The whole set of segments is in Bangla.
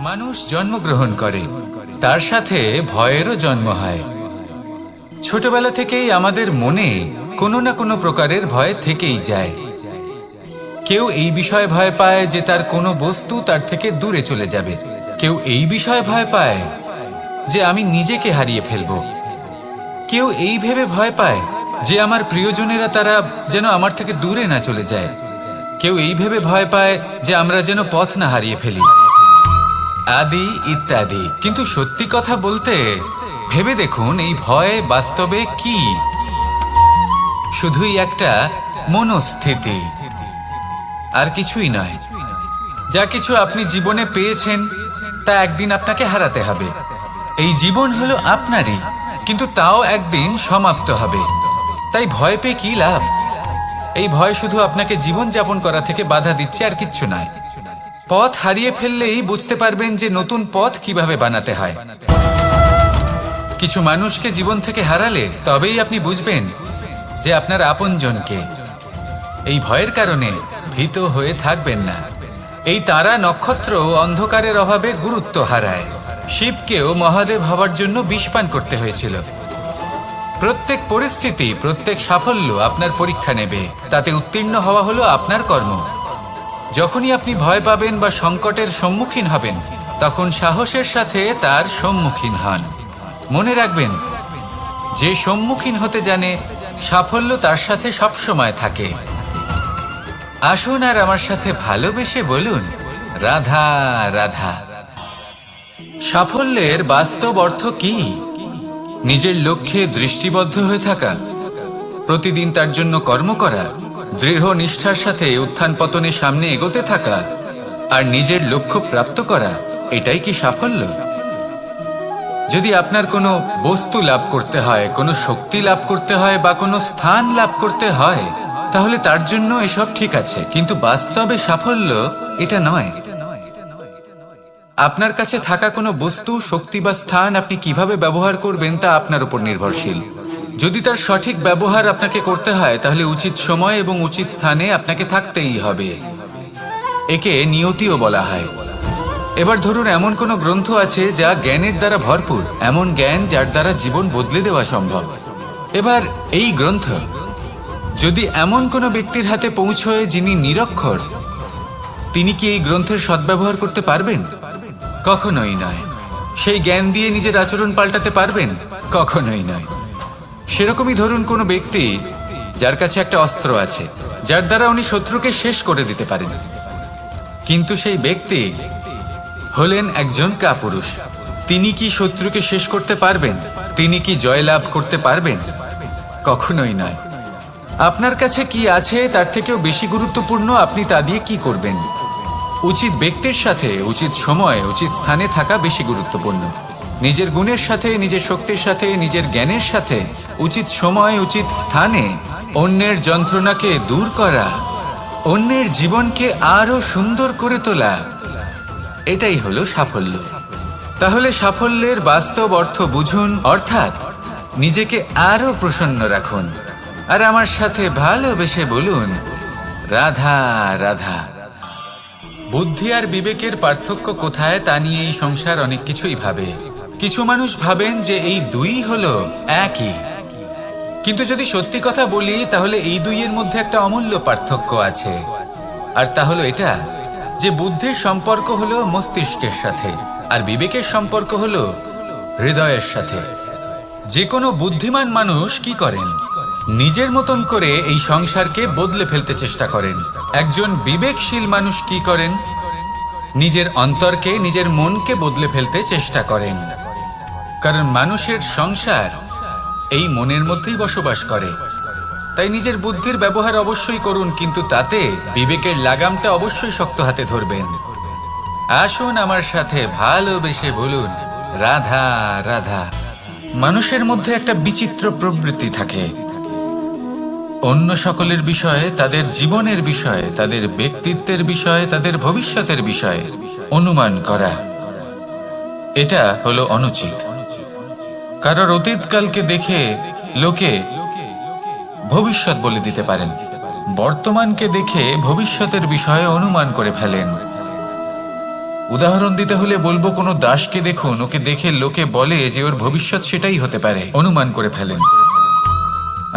মানুষ জন্মগ্রহণ করে, তার সাথে ভয়েরও জন্ম হয়। ছোটবেলা থেকেই আমাদের মনে কোনো না কোনো প্রকারের ভয় থেকেই যায়। কেউ এই বিষয়ে ভয় পায় যে তার কোনো বস্তু তার থেকে দূরে চলে যাবে, কেউ এই বিষয়ে ভয় পায় যে আমি নিজেকে হারিয়ে ফেলব, কেউ এই ভেবে ভয় পায় যে আমার প্রিয়জনেরা তারা যেন আমার থেকে দূরে না চলে যায়, কেউ এই ভেবে ভয় পায় যে আমরা যেন পথ না হারিয়ে ফেলি, আদি ইত্যাদি। কিন্তু সত্যি কথা বলতে ভেবে দেখুন, এই ভয় বাস্তবে কি? শুধুই একটা মনস্থিতি, আর কিছুই নয়। যা কিছু আপনি জীবনে পেয়েছেন তা একদিন আপনাকে হারাতে হবে। এই জীবন হলো আপনারই, কিন্তু তাও একদিন সমাপ্ত হবে। তাই ভয় পেয়ে কি লাভ? এই ভয় শুধু আপনাকে জীবন যাপন করা থেকে বাধা দিচ্ছে, আর কিচ্ছু নয়। পথ হারিয়ে ফেললেই বুঝতে পারবেন যে নতুন পথ কিভাবে বানাতে হয়। কিছু মানুষকে জীবন থেকে হারালে তবেই আপনি বুঝবেন যে আপনার আপনজনকে। এই ভয়ের কারণে ভীত হয়ে থাকবেন না। এই তারা নক্ষত্র অন্ধকারের অভাবে গুরুত্ব হারায়। শিবকেও মহাদেব হওয়ার জন্য বিষপান করতে হয়েছিল। প্রত্যেক পরিস্থিতি, প্রত্যেক সাফল্য আপনার পরীক্ষা নেবে, তাতে উত্তীর্ণ হওয়া হলো আপনার কর্ম। যখনই আপনি ভয় পাবেন বা সংকটের সম্মুখীন হবেন, তখন সাহসের সাথে তার সম্মুখীন হন। মনে রাখবেন, যে সম্মুখীন হতে জানে সাফল্য তার সাথে সবসময় থাকে। আসুন আর আমার সাথে ভালোবেসে বলুন, রাধা রাধা। সাফল্যের বাস্তব অর্থ কি? নিজের লক্ষ্যে দৃষ্টিবদ্ধ হয়ে থাকা, প্রতিদিন তার জন্য কর্ম করা, দৃঢ় নিষ্ঠার সাথে উত্থান পতনের সামনে এগোতে থাকা, আর নিজের লক্ষ্য প্রাপ্ত করা, এটাই কি সাফল্য? যদি আপনার কোনো বস্তু লাভ করতে হয়, কোনো শক্তি লাভ করতে হয় বা কোনো স্থান লাভ করতে হয়, তাহলে তার জন্য এসব ঠিক আছে, কিন্তু বাস্তবে সাফল্য এটা নয়। আপনার কাছে থাকা কোনো বস্তু, শক্তি বা স্থান আপনি কিভাবে ব্যবহার করবেন তা আপনার উপর নির্ভরশীল। যদি তার সঠিক ব্যবহার আপনাকে করতে হয়, তাহলে উচিত সময় এবং উচিত স্থানে আপনাকে থাকতেই হবে। একে নিয়তিও বলা হয়। এবার ধরুন, এমন কোনো গ্রন্থ আছে যা জ্ঞানের দ্বারা ভরপুর, এমন জ্ঞান যার দ্বারা জীবন বদলে দেওয়া সম্ভব। এবার এই গ্রন্থ যদি এমন কোনো ব্যক্তির হাতে পৌঁছয় যিনি নিরক্ষর, তিনি কি এই গ্রন্থের সদ্ব্যবহার করতে পারবেন? কখনোই নয়। সেই জ্ঞান দিয়ে নিজের আচরণ পাল্টাতে পারবেন? কখনোই নয়। সেরকমই ধরুন, কোনো ব্যক্তি যার কাছে একটা অস্ত্র আছে, যার দ্বারা উনি শত্রুকে শেষ করে দিতে পারেন, কিন্তু সেই ব্যক্তি হলেন একজন কাপুরুষ। তিনি কি শত্রুকে শেষ করতে পারবেন? তিনি কি জয়লাভ করতে পারবেন? কখনোই নয়। আপনার কাছে কি আছে তার থেকেও বেশি গুরুত্বপূর্ণ আপনি তা দিয়ে কি করবেন। উচিত ব্যক্তির সাথে উচিত সময় উচিত স্থানে থাকা বেশি গুরুত্বপূর্ণ। নিজের গুণের সাথে, নিজের শক্তির সাথে, নিজের জ্ঞানের সাথে উচিত সময় উচিত স্থানে অন্যের যন্ত্রণাকে দূর করা, অন্যের জীবনকে আরো সুন্দর করে তোলা, এটাই হলো সাফল্য। তাহলে সাফল্যের বাস্তব অর্থ বুঝুন, অর্থাৎ নিজেকে আরো প্রসন্ন রাখুন। আর আমার সাথে ভালোবেসে বলুন, রাধা রাধা। বুদ্ধি আর বিবেকের পার্থক্য কোথায় তা নিয়ে এই সংসার অনেক কিছুই ভাবে। কিছু মানুষ ভাবেন যে এই দুই হলো একই, কিন্তু যদি সত্যি কথা বলি তাহলে এই দুইয়ের মধ্যে একটা অমূল্য পার্থক্য আছে। আর তা হলো এটা যে বুদ্ধির সম্পর্ক হলো মস্তিষ্কের সাথে, আর বিবেকের সম্পর্ক হলো হৃদয়ের সাথে। যে কোনো বুদ্ধিমান মানুষ কি করেন? নিজের মতন করে এই সংসারকে বদলে ফেলতে চেষ্টা করেন। একজন বিবেকশীল মানুষ কি করেন? নিজের অন্তরকে, নিজের মনকে বদলে ফেলতে চেষ্টা করেন। কারণ মানুষের সংসার এই মনের মধ্যেই বসবাস করে। তাই নিজের বুদ্ধির ব্যবহার অবশ্যই করুন, কিন্তু তাতে বিবেকের লাগামটা অবশ্যই শক্ত হাতে ধরবেন। আসুন আমার সাথে ভালোবেসে বলুন, রাধা রাধা। মানুষের মধ্যে একটা বিচিত্র প্রবৃত্তি থাকে, অন্য সকলের বিষয়ে, তাদের জীবনের বিষয়ে, তাদের ব্যক্তিত্বের বিষয়ে, তাদের ভবিষ্যতের বিষয়ে অনুমান করা। এটা হলো অনুচিত। কারোর অতীতকালকে দেখে লোকে ভবিষ্যৎ বলে দিতে পারেন। বর্তমানকে দেখে ভবিষ্যতের বিষয়ে অনুমান করে ফেলেন। উদাহরণ দিতে হলে বলবো, কোনো দাসকে দেখুন, ওকে দেখে লোকে বলে যে ওর ভবিষ্যৎ সেটাই হতে পারে, অনুমান করে ফেলেন।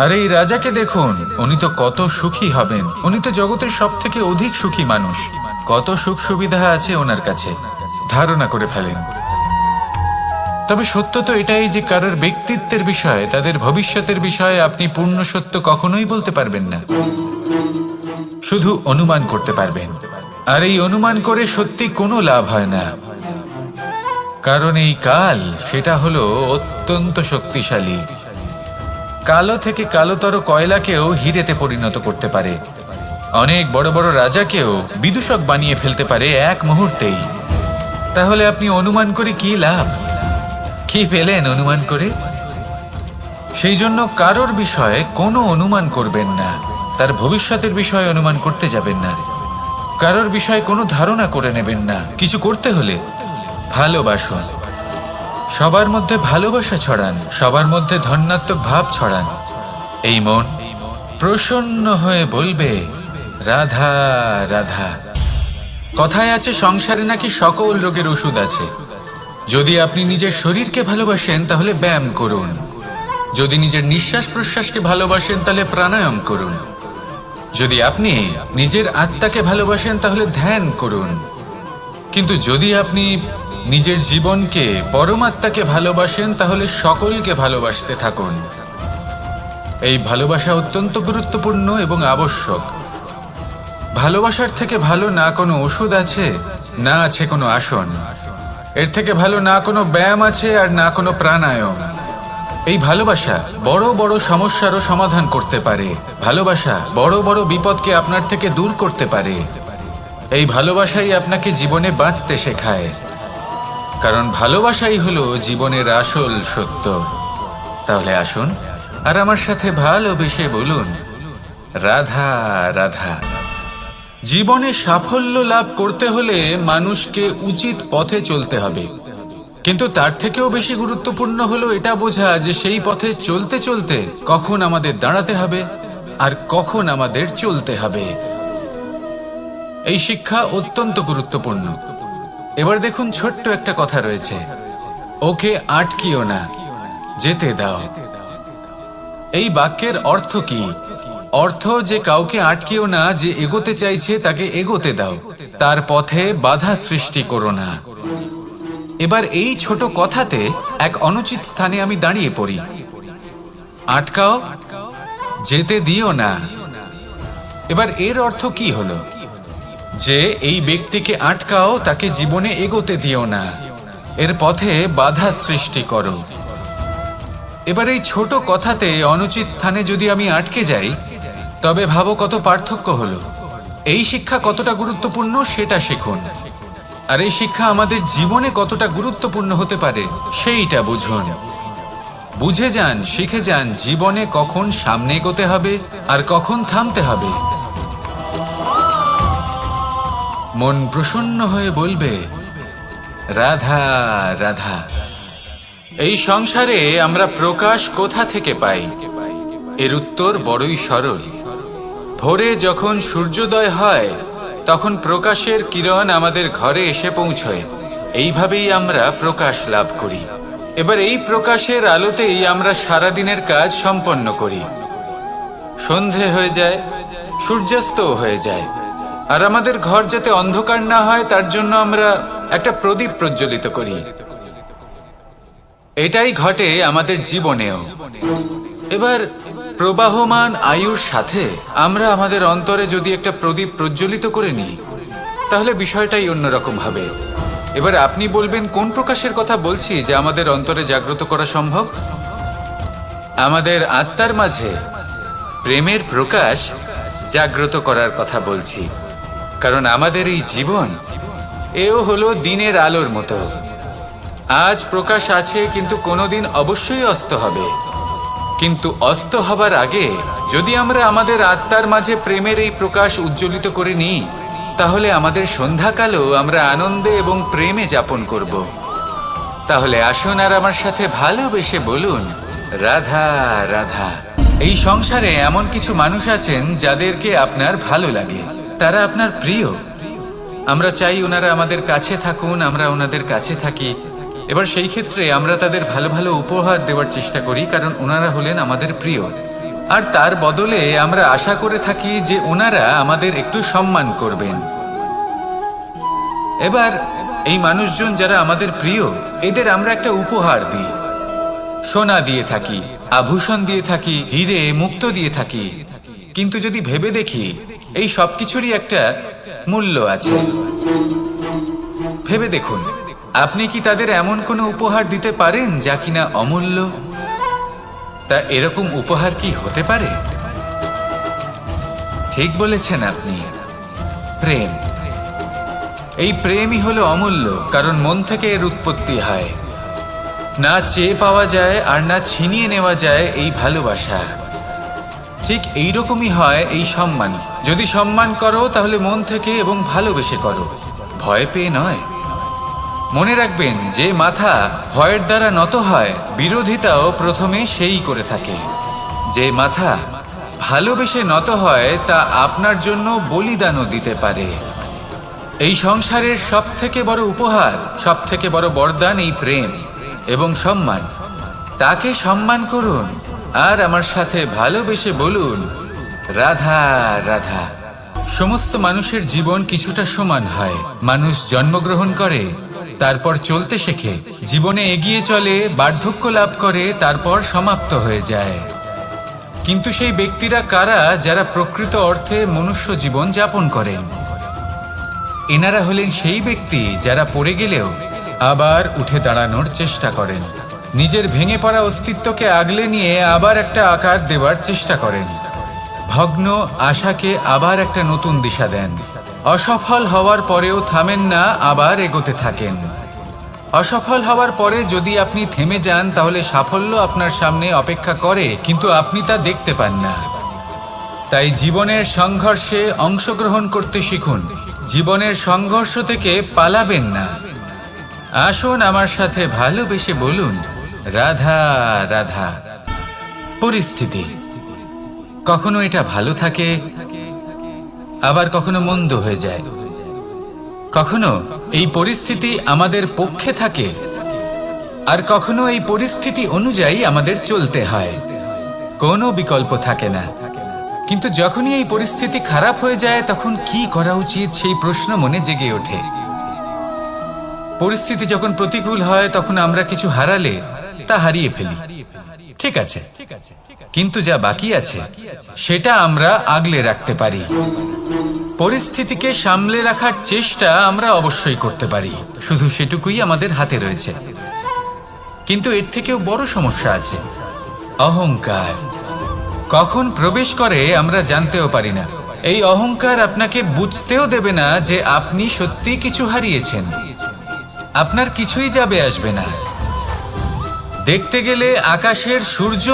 আর এই রাজাকে দেখুন, উনি তো কত সুখী হবেন, উনি তো জগতের সব থেকে অধিক সুখী মানুষ, কত সুখ সুবিধা আছে ওনার কাছে, ধারণা করে ফেলেন। তবে সত্য তো এটাই যে কারোর ব্যক্তিত্বের বিষয়ে, তাদের ভবিষ্যতের বিষয়ে আপনি পূর্ণ সত্য কখনোই বলতে পারবেন না, শুধু অনুমান করতে পারবেন। আর এই অনুমান করে সত্যি কোনো লাভ হয় না, কারণ এই কাল সেটা হলো অত্যন্ত শক্তিশালী। কালো থেকে কালোতর কয়লাকেও হিরেতে পরিণত করতে পারে, অনেক বড় বড় রাজাকেও বিদূষক বানিয়ে ফেলতে পারে এক মুহূর্তেই। তাহলে আপনি অনুমান করে কি লাভ? কি পেলেন অনুমান করে? সেই জন্য কারোর বিষয়ে কোনো অনুমান করবেন না, তার ভবিষ্যতের বিষয়ে অনুমান করতে যাবেন না, কারোর বিষয়ে কোনো ধারণা করে নেবেন না। কিছু করতে হলে ভালোবাসুন, সবার মধ্যে ভালোবাসা ছড়ান, সবার মধ্যে ধন্যাত্মক ভাব ছড়ান। এই মন প্রসন্ন হয়ে বলবে রাধা রাধা। কথায় আছে সংসারে নাকি সকল রোগের ওষুধ আছে। যদি আপনি নিজের শরীরকে ভালোবাসেন তাহলে ব্যায়াম করুন, যদি নিজের নিঃশ্বাস প্রশ্বাসকে ভালোবাসেন তাহলে প্রাণায়াম করুন, যদি আপনি নিজের আত্মাকে ভালোবাসেন তাহলে ধ্যান করুন। কিন্তু যদি আপনি নিজের জীবনকে, পরমাত্মাকে ভালোবাসেন তাহলে সকলকে ভালোবাসতে থাকুন। এই ভালোবাসা অত্যন্ত গুরুত্বপূর্ণ এবং আবশ্যক। ভালোবাসার থেকে ভালো না কোনো ওষুধ আছে, না আছে কোনো আসন, এর থেকে ভালো না কোনো ব্যায়াম আছে আর না কোনো প্রাণায়াম। এই ভালোবাসা বড় বড় সমস্যারও সমাধান করতে পারে, ভালোবাসা বড় বড় বিপদকে আপনার থেকে দূর করতে পারে। এই ভালোবাসাই আপনাকে জীবনে বাঁচতে শেখায়, কারণ ভালোবাসাই হলো জীবনের আসল সত্য। তাহলে আসুন আর আমার সাথে ভালোবেসে বলুন রাধা রাধা। জীবনে সাফল্য লাভ করতে হলে মানুষকে উচিত পথে চলতে হবে, কিন্তু তার থেকেও বেশি গুরুত্বপূর্ণ হলো এটা বোঝা যে সেই পথে চলতে চলতে কখন আমাদের দাঁড়াতে হবে আর কখন আমাদের চলতে হবে। এই শিক্ষা অত্যন্ত গুরুত্বপূর্ণ। এবার দেখুন, ছোট্ট একটা কথা রয়েছে, ওকে আটকিও না, যেতে দাও। এই বাক্যের অর্থ কি? অর্থ যে কাউকে আটকিও না, যে এগোতে চাইছে তাকে এগোতে দাও, তার পথে বাধা সৃষ্টি করো না। এবার এই ছোট কথাতে এক অনুচিত স্থানে আমি দাঁড়িয়ে পড়ি। আটকাও, যেতে দিও না। এবার এর অর্থ কি হলো? যে এই ব্যক্তিকে আটকাও, তাকে জীবনে এগোতে দিও না, এর পথে বাধা সৃষ্টি করো। এবার এই ছোট কথাতে অনুচিত স্থানে যদি আমি আটকে যাই, তবে ভাবো কত পার্থক্য হলো। এই শিক্ষা কতটা গুরুত্বপূর্ণ সেটা শিখুন, আর এই শিক্ষা আমাদের জীবনে কতটা গুরুত্বপূর্ণ হতে পারে সেইটা বুঝুন। বুঝে যান, শিখে যান জীবনে কখন সামনে এগোতে হবে আর কখন থামতে হবে। মন প্রসন্ন হয়ে বলবে রাধা রাধা। এই সংসারে আমরা প্রকাশ কোথা থেকে পাই? এর উত্তর বড়ই সরল। ভোরে যখন সূর্যোদয় হয় তখন প্রকাশের কিরণ আমাদের ঘরে এসে পৌঁছয়, এইভাবেই আমরা প্রকাশ লাভ করি। এবার এই প্রকাশের আলোতেই আমরা সারাদিনের কাজ সম্পন্ন করি। সন্ধে হয়ে যায়, সূর্যাস্ত হয়ে যায়, আর আমাদের ঘর যাতে অন্ধকার না হয় তার জন্য আমরা একটা প্রদীপ প্রজ্বলিত করি। এটাই ঘটে আমাদের জীবনেও। এবার প্রবাহমান আয়ুর সাথে আমরা আমাদের অন্তরে যদি একটা প্রদীপ প্রজ্বলিত করে নিই, তাহলে বিষয়টাই অন্যরকম হবে। এবার আপনি বলবেন, কোন প্রকাশের কথা বলছি যে আমাদের অন্তরে জাগ্রত করা সম্ভব? আমাদের আত্মার মাঝে প্রেমের প্রকাশ জাগ্রত করার কথা বলছি। কারণ আমাদের এই জীবন এও হলো দিনের আলোর মতো। আজ প্রকাশ আছে, কিন্তু কোনোদিন অবশ্যই অস্ত হবে। কিন্তু অস্ত হবার আগে যদি আমরা আমাদের আত্মার মাঝে প্রেমের এই প্রকাশ উজ্জ্বলিত করে নিই, তাহলে আমাদের সন্ধ্যাকালও আমরা আনন্দে এবং প্রেমে যাপন করব। তাহলে আসুন আর আমার সাথে ভালোবেসে বলুন রাধা রাধা। এই সংসারে এমন কিছু মানুষ আছেন যাদেরকে আপনার ভালো লাগে, তারা আপনার প্রিয়। আমরা চাই ওনারা আমাদের কাছে থাকুন, আমরা ওনাদের কাছে থাকি। এবার সেই ক্ষেত্রে আমরা তাদের ভালো ভালো উপহার দেওয়ার চেষ্টা করি, কারণ ওনারা হলেন আমাদের প্রিয়। আর তার বদলে আমরা আশা করে থাকি যে ওনারা আমাদের একটু সম্মান করবেন। এবার এই মানুষজন যারা আমাদের প্রিয়, এদের আমরা একটা উপহার দিই। সোনা দিয়ে থাকি, আভূষণ দিয়ে থাকি, হিরে মুক্ত দিয়ে থাকি। কিন্তু যদি ভেবে দেখি, এই সবকিছুরই একটা মূল্য আছে। ভেবে দেখুন, আপনি কি তাদের এমন কোনো উপহার দিতে পারেন যা কিনা অমূল্য? তা এরকম উপহার কি হতে পারে? ঠিক বলেছেন আপনি, প্রেম। এই প্রেমই হলো অমূল্য, কারণ মন থেকে এর উৎপত্তি হয়। না চেয়ে পাওয়া যায় আর না ছিনিয়ে নেওয়া যায় এই ভালোবাসা। ঠিক এইরকমই হয় এই সম্মান। যদি সম্মান করো তাহলে মন থেকে এবং ভালোবেসে করো, ভয় পেয়ে নয়। মনে রাখবেন, যে মাথা ভয়ের দ্বারা নত হয়, বিরোধিতাও প্রথমে সেই করে থাকে। যে মাথা ভালোবেসে নত হয়, তা আপনার জন্য বলিদানও দিতে পারে। এই সংসারের সব থেকে বড় উপহার, সব থেকে বড় বরদান এই প্রেম এবং সম্মান। তাকে সম্মান করুন আর আমার সাথে ভালোবেসে বলুন, রাধা রাধা। সমস্ত মানুষের জীবন কিছুটা সমান হয়। মানুষ জন্মগ্রহণ করে, তারপর চলতে শেখে, জীবনে এগিয়ে চলে, বার্ধক্য লাভ করে, তারপর সমাপ্ত হয়ে যায়। কিন্তু সেই ব্যক্তিরা কারা যারা প্রকৃত অর্থে মনুষ্য জীবন যাপন করেন? এনারা হলেন সেই ব্যক্তি যারা পড়ে গেলেও আবার উঠে দাঁড়ানোর চেষ্টা করেন, নিজের ভেঙে পড়া অস্তিত্বকে আগলে নিয়ে আবার একটা আকার দেওয়ার চেষ্টা করেন, ভগ্ন আশাকে আবার একটা নতুন দিশা দেন। অসফল হওয়ার পরেও থামেন না, আবার এগোতে থাকেন। অসফল হওয়ার পরে যদি আপনি থেমে যান, তাহলে সাফল্য আপনার সামনে অপেক্ষা করে, কিন্তু আপনি তা দেখতে পান না। তাই জীবনের সংঘর্ষে অংশগ্রহণ করতে শিখুন। জীবনের সংঘর্ষ থেকে পালাবেন না। আসুন আমার সাথে ভালোবেসে বলুন, রাধা রাধা। পরিস্থিতি কখনো এটা ভালো থাকে, আবার কখনো মন্দ হয়ে যায়। কখনো এই পরিস্থিতি আমাদের পক্ষে থাকে, আর কখনো এই পরিস্থিতি অনুযায়ী আমাদের চলতে হয়। কোনো বিকল্প থাকে না। কিন্তু যখনই এই পরিস্থিতি খারাপ হয়ে যায়, তখন কি করা উচিত সেই প্রশ্ন মনে জেগে ওঠে। পরিস্থিতি যখন প্রতিকূল হয়, তখন আমরা কিছু হারালে তা হারিয়ে ফেলি, ঠিক আছে, কিন্তু যা বাকি আছে সেটা আমরা আগলে রাখতে পারি। পরিস্থিতিকে সামলে রাখার চেষ্টা আমরা অবশ্যই করতে পারি, শুধু সেটুকুই আমাদের হাতে রয়েছে। কিন্তু এর থেকেও বড় সমস্যা আছে, অহংকার। কখন প্রবেশ করে আমরা জানতেও পারি না। এই অহংকার আপনাকে বুঝতেও দেবে না যে আপনি সত্যি কিছু হারিয়েছেন। আপনার কিছুই যাবে আসবে না। দেখতে গেলে আকাশের সূর্য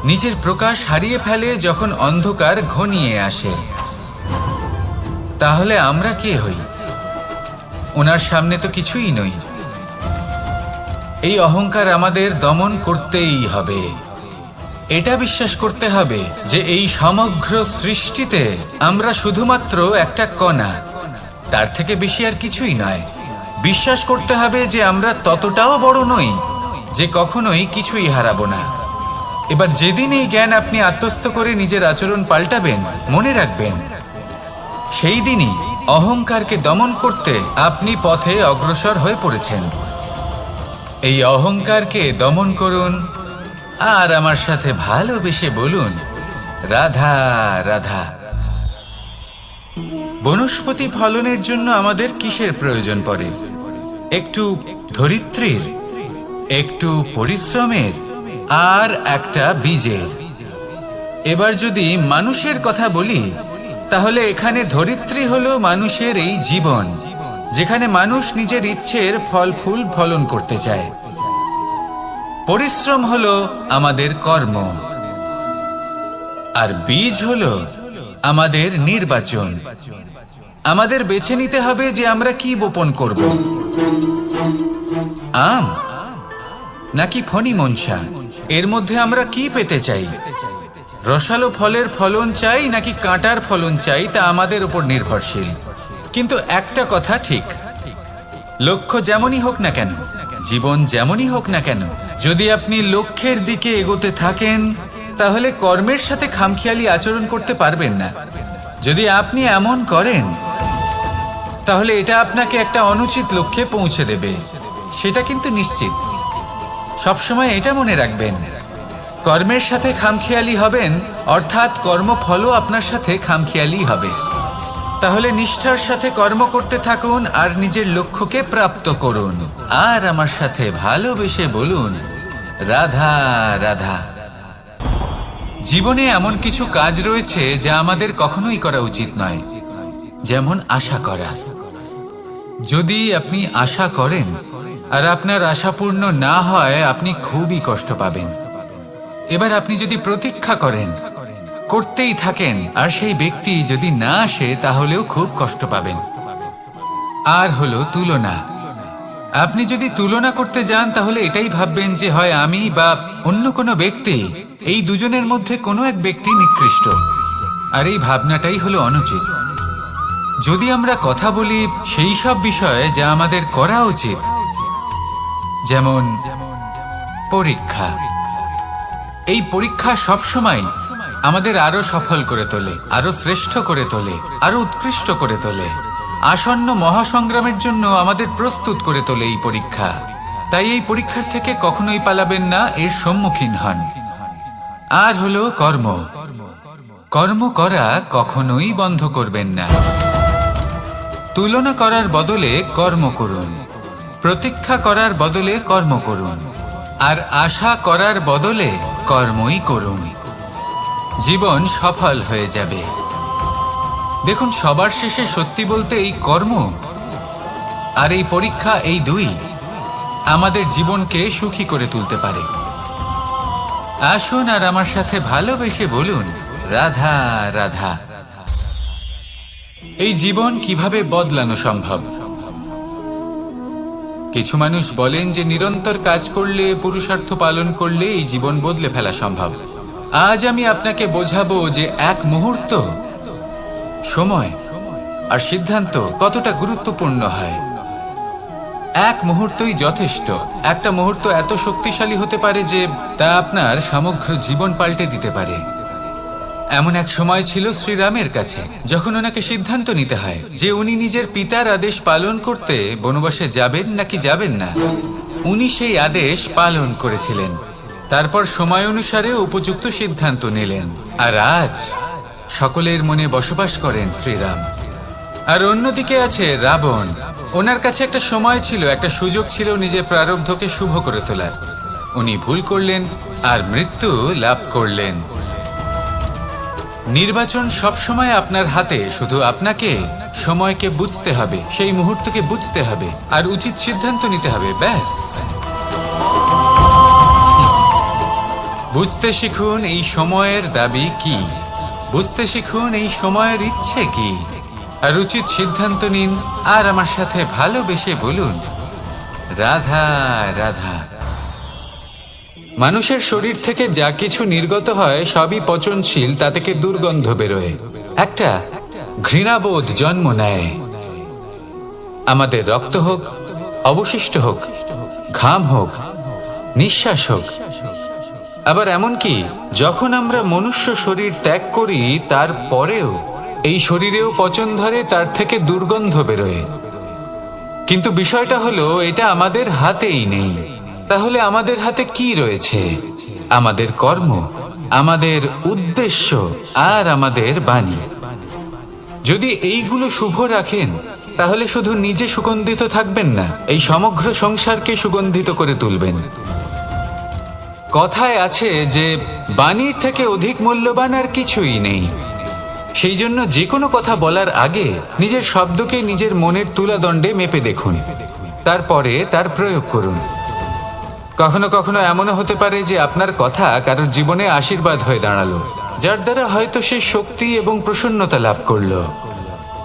নিজের প্রকাশ হারিয়ে ফেলে যখন অন্ধকার ঘনিয়ে আসে। তাহলে আমরা কে হই? ওনার সামনে তো কিছুই নই। এই অহংকার আমাদের দমন করতেই হবে। এটা বিশ্বাস করতে হবে যে এই সমগ্র সৃষ্টিতে আমরা শুধুমাত্র একটা কণা, তার থেকে বেশি আর কিছুই নয়। বিশ্বাস করতে হবে যে আমরা ততটাও বড় নই যে কখনোই কিছুই হারাবো না। এবার যেদিন এই জ্ঞান আপনি আত্মস্থ করে নিজের আচরণ পাল্টাবেন, মনে রাখবেন সেই দিনই অহংকারকে দমন করতে আপনি পথে অগ্রসর হয়ে পড়েছেন। এই অহংকারকে দমন করুন আর আমার সাথে ভালোবেসে বলুন, রাধা রাধা। বনস্পতি ফলনের জন্য আমাদের কিসের প্রয়োজন পড়ে? একটু ধরিত্রীর, একটু পরিশ্রমের, আর একটা বীজের। এবার যদি মানুষের কথা বলি, তাহলে এখানে ধরিত্রী হলো মানুষের এই জীবন, যেখানে মানুষ নিজের ইচ্ছের ফল ফুল ফলন করতে চায়। পরিশ্রম হলো আমাদের কর্ম, আর বীজ হলো আমাদের নির্বাচন। আমাদের বেছে নিতে হবে যে আমরা কি বপন করব, আম নাকি ফণি মনসা। এর মধ্যে আমরা কি পেতে চাই? রসালো ফলের ফলন চাই নাকি কাঁটার ফলন চাই তা আমাদের উপর নির্ভরশীল। কিন্তু একটা কথা ঠিক, লক্ষ্য যেমনই হোক না কেন, জীবন যেমনই হোক না কেন, যদি আপনি লক্ষ্যের দিকে এগোতে থাকেন তাহলে কর্মের সাথে খামখেয়ালি আচরণ করতে পারবেন না। যদি আপনি এমন করেন তাহলে এটা আপনাকে একটা অনুচিত লক্ষ্যে পৌঁছে দেবে, সেটা কিন্তু নিশ্চিত। সবসময় এটা মনে রাখবেন, কর্মের সাথে খামখেয়ালি হবেন অর্থাৎ কর্মফলও আপনার সাথে খামখেয়ালি হবে। তাহলে নিষ্ঠার সাথে কর্ম করতে থাকুন আর নিজের লক্ষ্যকে প্রাপ্ত করুন। আর আমার সাথে ভালোবেসে বলুন, রাধা রাধা। জীবনে এমন কিছু কাজ রয়েছে যা আমাদের কখনোই করা উচিত নয়, যেমন আশা করা। যদি আপনি আশা করেন আর আপনার আশা পূর্ণ না হয়, আপনি খুবই কষ্ট পাবেন। এবার আপনি যদি প্রতীক্ষা করেন, করতেই থাকেন, আর সেই ব্যক্তি যদি না আসে তাহলেও খুব কষ্ট পাবেন। আর হলো তুলনা। আপনি যদি তুলনা করতে যান তাহলে এটাই ভাববেন যে হয় আমি বা অন্য কোনো ব্যক্তি, এই দুজনের মধ্যে কোনো এক ব্যক্তি নিকৃষ্ট। আর এই ভাবনাটাই হলো অনুচিত। যদি আমরা কথা বলি সেই সব বিষয়ে যা আমাদের করা উচিত, যেমন পরীক্ষা। এই পরীক্ষা সবসময় আমাদের আরো সফল করে তোলে, আরো শ্রেষ্ঠ করে তোলে, আরো উৎকৃষ্ট করে তোলে। আসন্ন মহাসংগ্রামের জন্য আমাদের প্রস্তুত করে তোলে এই পরীক্ষা। তাই এই পরীক্ষার থেকে কখনোই পালাবেন না, এর সম্মুখীন হন। আর হলো কর্ম। কর্ম করা কখনোই বন্ধ করবেন না। তুলনা করার বদলে কর্ম করুন, প্রতীক্ষা করার বদলে কর্ম করুন, আর আশা করার বদলে কর্মই করুন। জীবন সফল হয়ে যাবে। দেখুন, সবার শেষে সত্যি বলতে এই কর্ম আর এই পরীক্ষা, এই দুই আমাদের জীবনকে সুখী করে তুলতে পারে। আসুন আর আমার সাথে ভালোবেসে বলুন, রাধা রাধা। এই জীবন কিভাবে বদলানো সম্ভব? কিছু মানুষ বলেন যে নিরন্তর কাজ করলে, পুরুষার্থ পালন করলে এই জীবন বদলে ফেলা সম্ভব। আজ আমি আপনাকে বোঝাবো যে এক মুহূর্ত, সময় আর সিদ্ধান্ত কতটা গুরুত্বপূর্ণ হয়। এক মুহূর্তই যথেষ্ট। একটা মুহূর্ত এত শক্তিশালী হতে পারে যে তা আপনার সমগ্র জীবন পাল্টে দিতে পারে। এমন এক সময় ছিল শ্রীরামের কাছে, যখন ওনাকে সিদ্ধান্ত নিতে হয় যে উনি নিজের পিতার আদেশ পালন করতে বনবাসে যাবেন নাকি যাবেন না। উনি সেই আদেশ পালন করেছিলেন, তারপর সময় অনুসারে উপযুক্ত সিদ্ধান্ত নিলেন। আর আজ সকলের মনে বসবাস করেন শ্রীরাম। আর অন্যদিকে আছে রাবণ। ওনার কাছে একটা সময় ছিল, একটা সুযোগ ছিল নিজের প্রারব্ধকে শুভ করে তোলার। উনি ভুল করলেন আর মৃত্যু লাভ করলেন। নির্বাচন সবসময় আপনার হাতে, শুধু আপনাকে সময়কে বুঝতে হবে, সেই মুহূর্তকে বুঝতে হবে আর উচিত সিদ্ধান্ত নিতে হবে, ব্যাস। বুঝতে শিখুন এই সময়ের দাবি কি, বুঝতে শিখুন এই সময়ের ইচ্ছে কি, আর উচিত সিদ্ধান্ত নিন। আর আমার সাথে ভালোবেসে বলুন, রাধা রাধা। মানুষের শরীর থেকে যা কিছু নির্গত হয় সবই পচনশীল, তা থেকে দুর্গন্ধ বেরোয়, একটা ঘৃণাবোধ জন্ম নেয়। আমাদের রক্ত হোক, অবশিষ্ট হোক, ঘাম হোক, নিঃশ্বাস হোক, আবার এমনকি যখন আমরা মনুষ্য শরীর ত্যাগ করি তারপরেও এই শরীরেও পচন ধরে, তার থেকে দুর্গন্ধ বেরোয়। কিন্তু বিষয়টা হলো এটা আমাদের হাতেই নেই। তাহলে আমাদের হাতে কি রয়েছে? আমাদের কর্ম, আমাদের উদ্দেশ্য আর আমাদের বাণী। যদি এইগুলো শুভ রাখেন তাহলে শুধু নিজে সুগন্ধিত থাকবেন না, এই সমগ্র সংসারকে সুগন্ধিত করে তুলবেন। কথায় আছে যে বাণীর থেকে অধিক মূল্যবান আর কিছুই নেই। সেই জন্য যে কোনো কথা বলার আগে নিজের শব্দকে নিজের মনের তুলাদণ্ডে মেপে দেখুন, তারপরে তার প্রয়োগ করুন। কখনো কখনো এমনও হতে পারে যে আপনার কথা কারোর জীবনে আশীর্বাদ হয়ে দাঁড়ালো, যার দ্বারা হয়তো সে শক্তি এবং প্রসন্নতা লাভ করলো।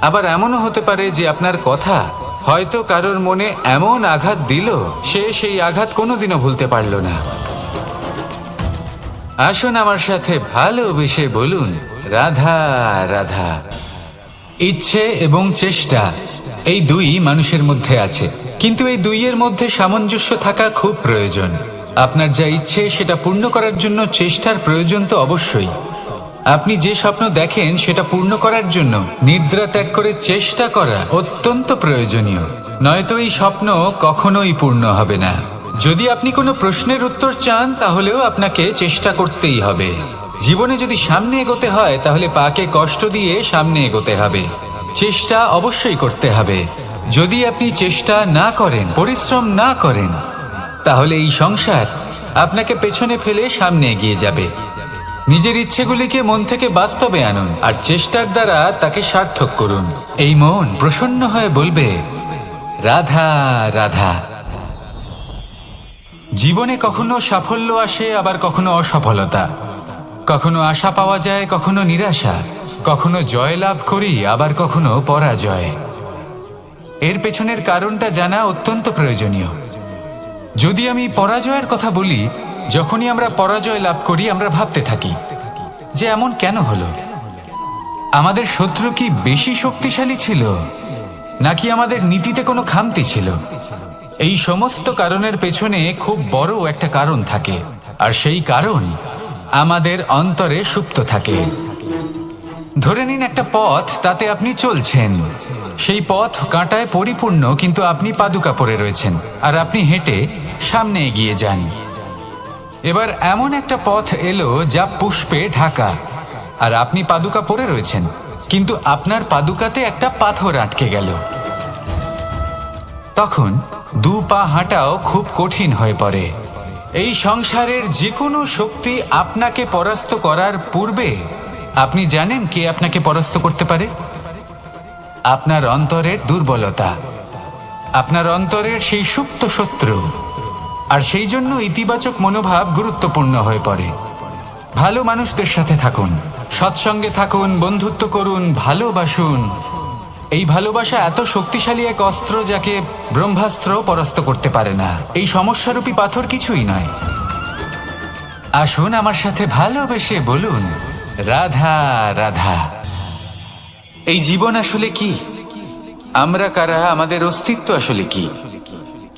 আবার এমনও হতে পারে যে আপনার কথা হয়তো কারোর মনে এমন আঘাত দিল, সে সেই আঘাত কোনোদিনও ভুলতে পারল না। আসুন আমার সাথে ভালোবেসে বলুন, রাধা রাধা। ইচ্ছে এবং চেষ্টা, এই দুই মানুষের মধ্যে আছে, কিন্তু এই দুইয়ের মধ্যে সামঞ্জস্য থাকা খুব প্রয়োজন। আপনার যা ইচ্ছে সেটা পূর্ণ করার জন্য চেষ্টার প্রয়োজন তো অবশ্যই। আপনি যে স্বপ্ন দেখেন সেটা পূর্ণ করার জন্য নিদ্রা ত্যাগ করে চেষ্টা করা অত্যন্ত প্রয়োজনীয়, নয়তো এই স্বপ্ন কখনোই পূর্ণ হবে না। যদি আপনি কোনো প্রশ্নের উত্তর চান তাহলেও আপনাকে চেষ্টা করতেই হবে। জীবনে যদি সামনে এগোতে হয় তাহলে পাকে কষ্ট দিয়ে সামনে এগোতে হবে, চেষ্টা অবশ্যই করতে হবে। যদি আপনি চেষ্টা না করেন, পরিশ্রম না করেন, তাহলে এই সংসার আপনাকে পেছনে ফেলে সামনে এগিয়ে যাবে। নিজের ইচ্ছেগুলিকে মন থেকে বাস্তবে আনুন আর চেষ্টার দ্বারা তাকে সার্থক করুন। এই মন প্রসন্ন হয়ে বলবে, রাধা রাধা। জীবনে কখনো সাফল্য আসে, আবার কখনো অসফলতা, কখনো আশা পাওয়া যায়, কখনো নিরাশা, কখনো জয় লাভ করি, আবার কখনো পরাজয়। এর পেছনের কারণটা জানা অত্যন্ত প্রয়োজনীয়। যদি আমি পরাজয়ের কথা বলি, যখনই আমরা পরাজয় লাভ করি আমরা ভাবতে থাকি যে এমন কেন হলো। আমাদের শত্রু কি বেশি শক্তিশালী ছিল, নাকি আমাদের নীতিতে কোনো খামতি ছিল? এই সমস্ত কারণের পেছনে খুব বড় একটা কারণ থাকে, আর সেই কারণ আমাদের অন্তরে সুপ্ত থাকে। ধরে নিন একটা পথ, তাতে আপনি চলছেন, সেই পথ কাঁটায় পরিপূর্ণ, কিন্তু আপনি পাদুকা পরে রয়েছেন আর আপনি হেঁটে সামনে এগিয়ে যান। এবার এমন একটা পথ এলো যা পুষ্পে ঢাকা, আর আপনি পাদুকা পরে রয়েছেন, কিন্তু আপনার পাদুকাতে একটা পাথর আটকে গেল। তখন দু পা হাঁটাও খুব কঠিন হয়ে পড়ে। এই সংসারের যে কোনো শক্তি আপনাকে পরাস্ত করার পূর্বে আপনি জানেন কে আপনাকে পরাস্ত করতে পারে? আপনার অন্তরের দুর্বলতা, আপনার অন্তরের সেই সুপ্ত শত্রু। আর সেই জন্য ইতিবাচক মনোভাব গুরুত্বপূর্ণ হয়ে পড়ে। ভালো মানুষদের সাথে থাকুন, সৎসঙ্গে থাকুন, বন্ধুত্ব করুন, ভালোবাসুন। এই ভালোবাসা এত শক্তিশালী এক অস্ত্র যাকে ব্রহ্মাস্ত্র পরাস্ত করতে পারে না। এই সমস্যারূপী পাথর কিছুই নয়। আসুন আমার সাথে ভালোবেসে বলুন, রাধা রাধা। এই জীবন আসলে কি? আমরা কারা? আমাদের অস্তিত্ব আসলে কি?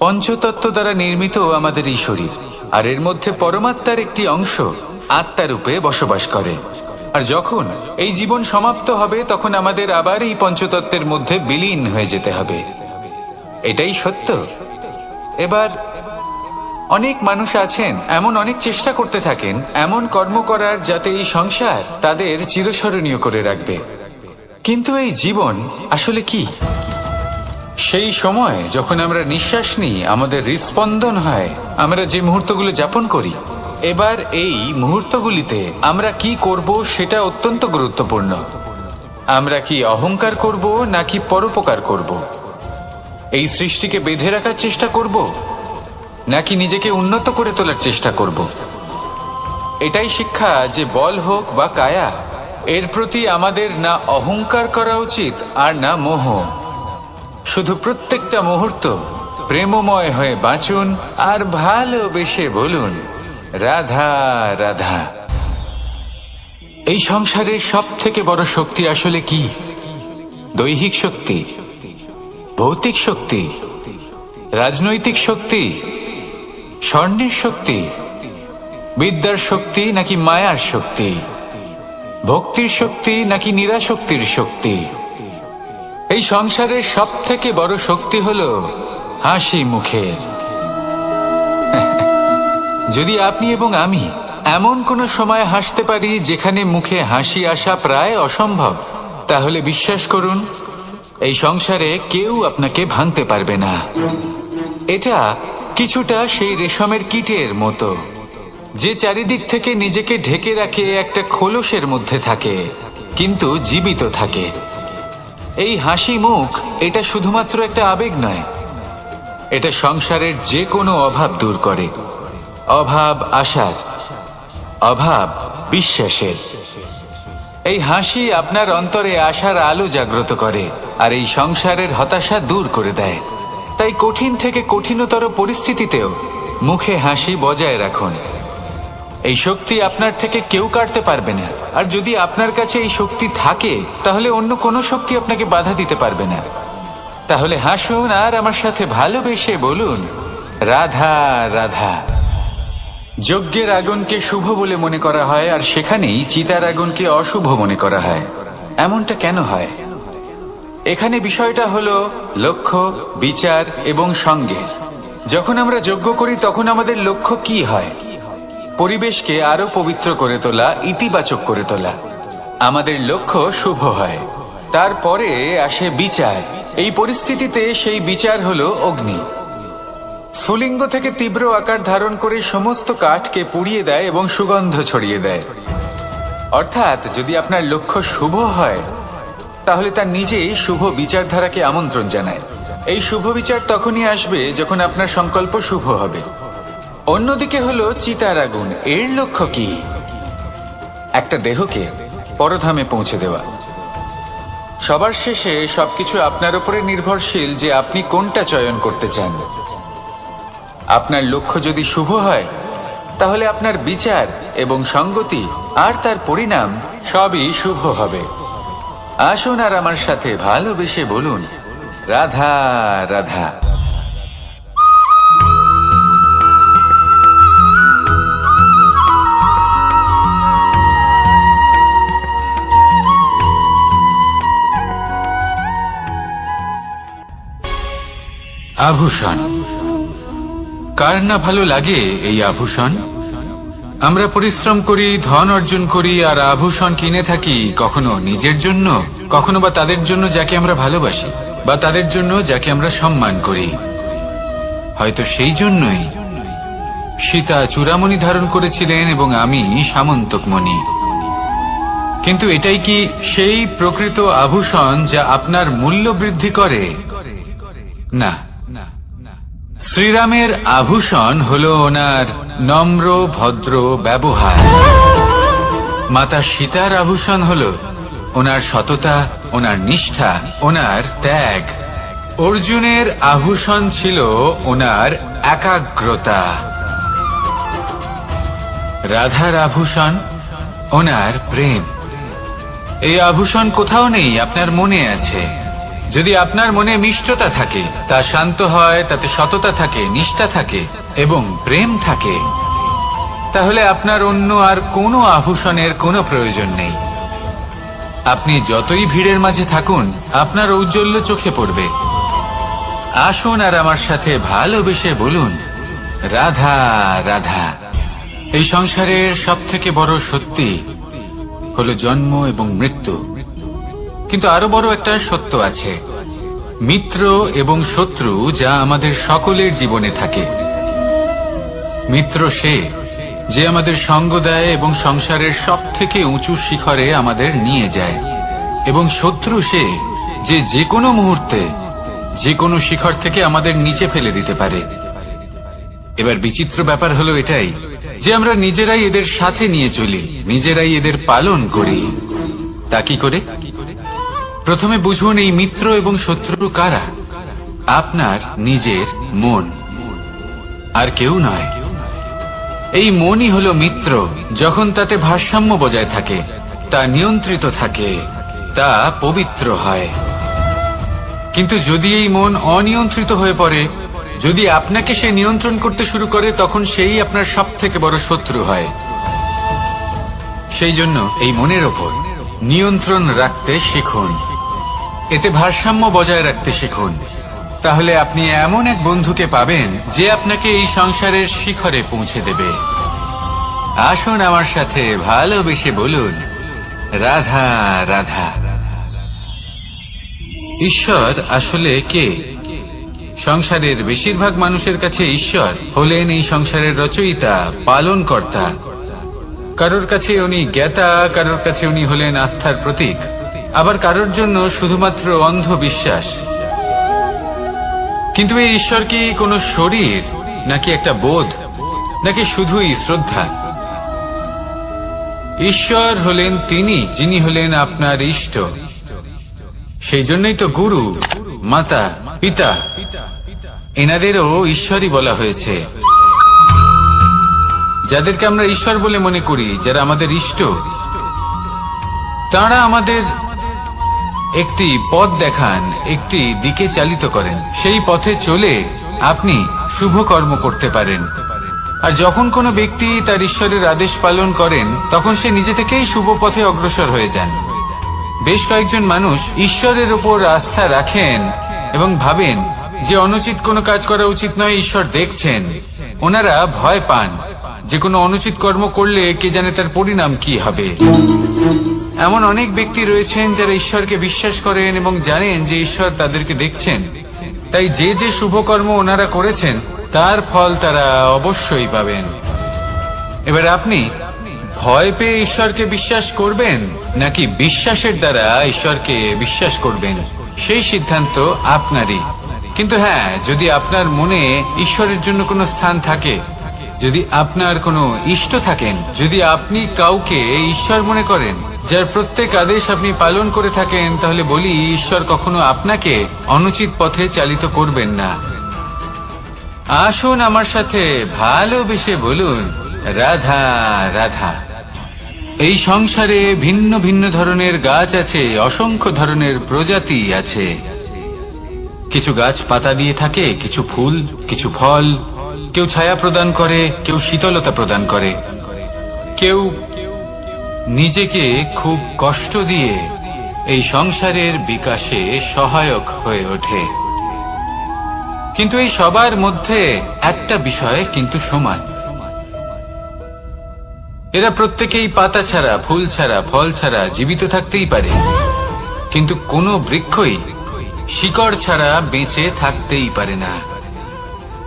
পঞ্চতত্ত্ব দ্বারা নির্মিত আমাদের এই শরীর, আর এর মধ্যে পরমাত্মার একটি অংশ আত্মারূপে বসবাস করে। আর যখন এই জীবন সমাপ্ত হবে তখন আমাদের আবার এই পঞ্চতত্ত্বের মধ্যে বিলীন হয়ে যেতে হবে। এটাই সত্য। এবার অনেক মানুষ আছেন এমন অনেক চেষ্টা করতে থাকেন এমন কর্ম করার যাতে এই সংসার তাদের চিরস্মরণীয় করে রাখবে। কিন্তু এই জীবন আসলে কি? সেই সময় যখন আমরা নিঃশ্বাস নিই, আমাদের হৃদস্পন্দন হয়, আমরা যে মুহূর্তগুলো যাপন করি, এবার এই মুহূর্তগুলিতে আমরা কি করব সেটা অত্যন্ত গুরুত্বপূর্ণ। আমরা কি অহংকার করব নাকি পরোপকার করব? এই সৃষ্টিকে বেঁধে রাখার চেষ্টা করব নাকি নিজেকে উন্নত করে তোলার চেষ্টা করব? এটাই শিক্ষা যে বল হোক বা কায়া, এর প্রতি আমাদের না অহংকার করা উচিত আর না মোহ। শুধু প্রত্যেকটা মুহূর্ত প্রেমময় হয়ে বাঁচুন আর ভালোবেসে বলুন, রাধা রাধা। এই সংসারের সব থেকে বড় শক্তি আসলে কি? দৈহিক শক্তি, ভৌতিক শক্তি, রাজনৈতিক শক্তি, স্বর্ণের শক্তি, বিদ্যার শক্তি নাকি মায়ার শক্তি, ভক্তির শক্তি নাকি নিরাশক্তির শক্তি? এই সংসারের সব থেকে বড় শক্তি হলো হাসি মুখের। যদি আপনি এবং আমি এমন কোনো সময় হাসতে পারি যেখানে মুখে হাসি আসা প্রায় অসম্ভব, তাহলে বিশ্বাস করুন এই সংসারে কেউ আপনাকে ভাঙতে পারবে না। এটা কিছুটা সেই রেশমের কীটের মতো, যে চারিদিক থেকে নিজেকে ঢেকে রাখে একটা খোলসের মধ্যে থাকে কিন্তু জীবিত থাকে। এই হাসি মুখ এটা শুধুমাত্র একটা আবেগ নয়, এটা সংসারের যে কোনো অভাব দূর করে। অভাব আশার, অভাব বিশ্বাসের। এই হাসি আপনার অন্তরে আশার আলো জাগ্রত করে আর এই সংসারের হতাশা দূর করে দেয়। তাই কঠিন থেকে কঠিনতর পরিস্থিতিতেও মুখে হাসি বজায় রাখুন। এই শক্তি আপনার থেকে কেউ কাটতে পারবে না। আর যদি আপনার কাছে এই শক্তি থাকে তাহলে অন্য কোনো শক্তি আপনাকে বাধা দিতে পারবে না। তাহলে হাসুন আর আমার সাথে ভালোবেসে বলুন, রাধা রাধা। যজ্ঞের আগুনকে শুভ বলে মনে করা হয়, আর সেখানেই চিতার আগুনকে অশুভ মনে করা হয়। এমনটা কেন হয়? এখানে বিষয়টা হলো লক্ষ্য, বিচার এবং সঙ্গের। যখন আমরা যজ্ঞ করি তখন আমাদের লক্ষ্য কি হয়? পরিবেশকে আরো পবিত্র করে তোলা, ইতিবাচক করে তোলা। আমাদের লক্ষ্য শুভ হয়। তারপরে আসে বিচার। এই পরিস্থিতিতে সেই বিচার হলো অগ্নি। স্ফুলিঙ্গ থেকে তীব্র আকার ধারণ করে সমস্ত কাঠকে পুড়িয়ে দেয় এবং সুগন্ধ ছড়িয়ে দেয়। অর্থাৎ যদি আপনার লক্ষ্য শুভ হয় তাহলে তার নিজেই শুভ বিচারধারাকে আমন্ত্রণ জানায়। এই শুভ বিচার তখনই আসবে যখন আপনার সংকল্প শুভ হবে। অন্যদিকে হলো চিতার আগুন। এর লক্ষ্য কি? একটা দেহকে পরধামে পৌঁছে দেওয়া। সবার শেষে সবকিছু আপনার উপরে নির্ভরশীল যে আপনি কোনটা চয়ন করতে চান। আপনার লক্ষ্য যদি শুভ হয় তাহলে আপনার বিচার এবং সঙ্গতি আর তার পরিণাম সবই শুভ হবে। আসুন আর আমার সাথে ভালোবেসে বলুন, রাধা রাধা। আভূষণ। কার না ভালো লাগে এই আভূষণ? আমরা পরিশ্রম করি, ধন অর্জন করি আর আভূষণ কিনে থাকি, কখনো নিজের জন্য, কখনো বা তাদের জন্য যাকে আমরা ভালোবাসি, বা তাদের জন্য যাকে আমরা সম্মান করি। হয়তো সেই জন্যই সীতা চূড়ামণি ধারণ করেছিলেন এবং আমি সামন্তকমণি। কিন্তু এটাই কি সেই প্রকৃত আভূষণ যা আপনার মূল্য বৃদ্ধি করে? না। শ্রীরামের আভূষণ হলো ওনার নম্র ভদ্র ব্যবহার। মাতা সীতার আভূষণ হলো ওনার সততা, ওনার নিষ্ঠা, ওনার ত্যাগ। অর্জুনের আভূষণ ছিল ওনার একাগ্রতা। রাধার আভূষণ ওনার প্রেম। এই আভূষণ কোথাও নেই, আপনার মনে আছে। যদি আপনার মনে মিষ্টতা থাকে, তা শান্ত হয়, তাতে সততা থাকে, নিষ্ঠা থাকে এবং প্রেম থাকে, তাহলে আপনার অন্য আর কোনো আভূষণের কোনো প্রয়োজন নেই। আপনি যতই ভিড়ের মাঝে থাকুন, আপনার ঔজ্জ্বল্য চোখে পড়বে। আসুন আর আমার সাথে ভালোবেসে বলুন, রাধা রাধা। এই সংসারের সবথেকে বড় সত্যি হলো জন্ম এবং মৃত্যু। কিন্তু আরো বড় একটা সত্য আছে, মিত্র এবং শত্রু, যা আমাদের সকলের জীবনে থাকে। মিত্র সে যে আমাদের সঙ্গ দেয় এবং সংসারের সবথেকে উঁচু শিখরে আমাদের নিয়ে যায়, এবং শত্রু সে যে যে কোনো মুহূর্তে যে কোনো শিখর থেকে আমাদের নিচে ফেলে দিতে পারে। এবার বিচিত্র ব্যাপার হলো এটাই যে আমরা নিজেরাই এদের সাথে নিয়ে চলি, নিজেরাই এদের পালন করি। তা কি করে? প্রথমে বুঝুন এই মিত্র এবং শত্রু কারা। আপনার নিজের মন, আর কেউ নয়। এই মনই হলো মিত্র। যখন তাতে ভারসাম্য বজায় থাকে, তা নিয়ন্ত্রিত থাকে, তা পবিত্র হয়। কিন্তু যদি এই মন অনিয়ন্ত্রিত হয়ে পড়ে, যদি আপনাকে সে নিয়ন্ত্রণ করতে শুরু করে, তখন সেই আপনার সবথেকে বড় শত্রু হয়। সেই জন্য এই মনের ওপর নিয়ন্ত্রণ রাখতে শিখুন, এতে ভারসাম্য বজায় রাখতে শিখুন। তাহলে আপনি এমন এক বন্ধুকে পাবেন যে আপনাকে এই সংসারের শিখরে পৌঁছে দেবে। আসুন আমার সাথে ভালোবেসে বলুন, রাধা রাধা। ঈশ্বর আসলে কে? সংসারের বেশিরভাগ মানুষের কাছে ঈশ্বর হলেন এই সংসারের রচয়িতা, পালনকর্তা। কারোর কাছে উনি জ্ঞাতা, কারোর কাছে উনি হলেন আস্থার প্রতীক, আবার কারোর জন্য শুধুমাত্র অন্ধ বিশ্বাস। কিন্তু এই ঈশ্বর কি কোনো শরীর, নাকি একটা বোধ, নাকি শুধুই শ্রদ্ধা? ঈশ্বর হলেন তিনি যিনি হলেন আপনার ইষ্ট। সেই জন্যই তো গুরু, মাতা, পিতা এনাদেরও ঈশ্বরই বলা হয়েছে। যাদেরকে আমরা ঈশ্বর বলে মনে করি, যারা আমাদের ইষ্ট, তারা আমাদের একটি পথ দেখান, একটি দিকে চালিত করেন। সেই পথে চলে আপনি শুভ কর্ম করতে পারেন। আর যখন কোনো ব্যক্তি তার ঈশ্বরের আদেশ পালন করেন, তখন সে নিজে থেকেই শুভ পথে অগ্রসর হয়ে যান। বেশ কয়েকজন মানুষ ঈশ্বরের উপর আস্থা রাখেন এবং ভাবেন যে অনুচিত কোনো কাজ করা উচিত নয়, ঈশ্বর দেখছেন। ওনারা ভয় পান যে কোনো অনুচিত কর্ম করলে কে জানে তার পরিণাম কি হবে। এমন অনেক ব্যক্তি রয়েছেন যারা ঈশ্বরকে বিশ্বাস করেন এবং জানেন যে ঈশ্বর তাদেরকে দেখছেন, তাই যে যে শুভ কর্ম ওনারা করেছেন তার ফল তারা অবশ্যই পাবেন। এবার আপনি ভয় পেয়ে ঈশ্বরকে বিশ্বাস করবেন নাকি বিশ্বাসের দ্বারা ঈশ্বরকে বিশ্বাস করবেন, সেই সিদ্ধান্ত আপনারই। কিন্তু হ্যাঁ, যদি আপনার মনে ঈশ্বরের জন্য কোনো স্থান থাকে, যদি আপনার কোনো ইষ্ট থাকেন, যদি আপনি কাউকে ঈশ্বর মনে করেন, যার প্রত্যেক আদেশ আপনি পালন করে থাকেন, তাহলে বলি ঈশ্বর কখনো আপনাকে অনুচিত পথে চালিত করবেন না। আসুন আমার সাথে ভালোবেসে বলুন, রাধা রাধা। এই সংসারে ভিন্ন ভিন্ন ধরনের গাছ আছে, অসংখ্য ধরনের প্রজাতি আছে। কিছু গাছ পাতা দিয়ে থাকে, কিছু ফুল, কিছু ফল। কেউ ছায়া প্রদান করে, কেউ শীতলতা প্রদান করে, কেউ নিজেকে খুব কষ্ট দিয়ে এই সংসারের বিকাশে সহায়ক হয়ে ওঠে। কিন্তু এই সবার মধ্যে একটা বিষয় কিন্তু সমান, এরা প্রত্যেকেই পাতা ছাড়া, ফুল ছাড়া, ফল ছাড়া জীবিত থাকতেই পারে, কিন্তু কোনো বৃক্ষই শিকড় ছাড়া বেঁচে থাকতেই পারে না।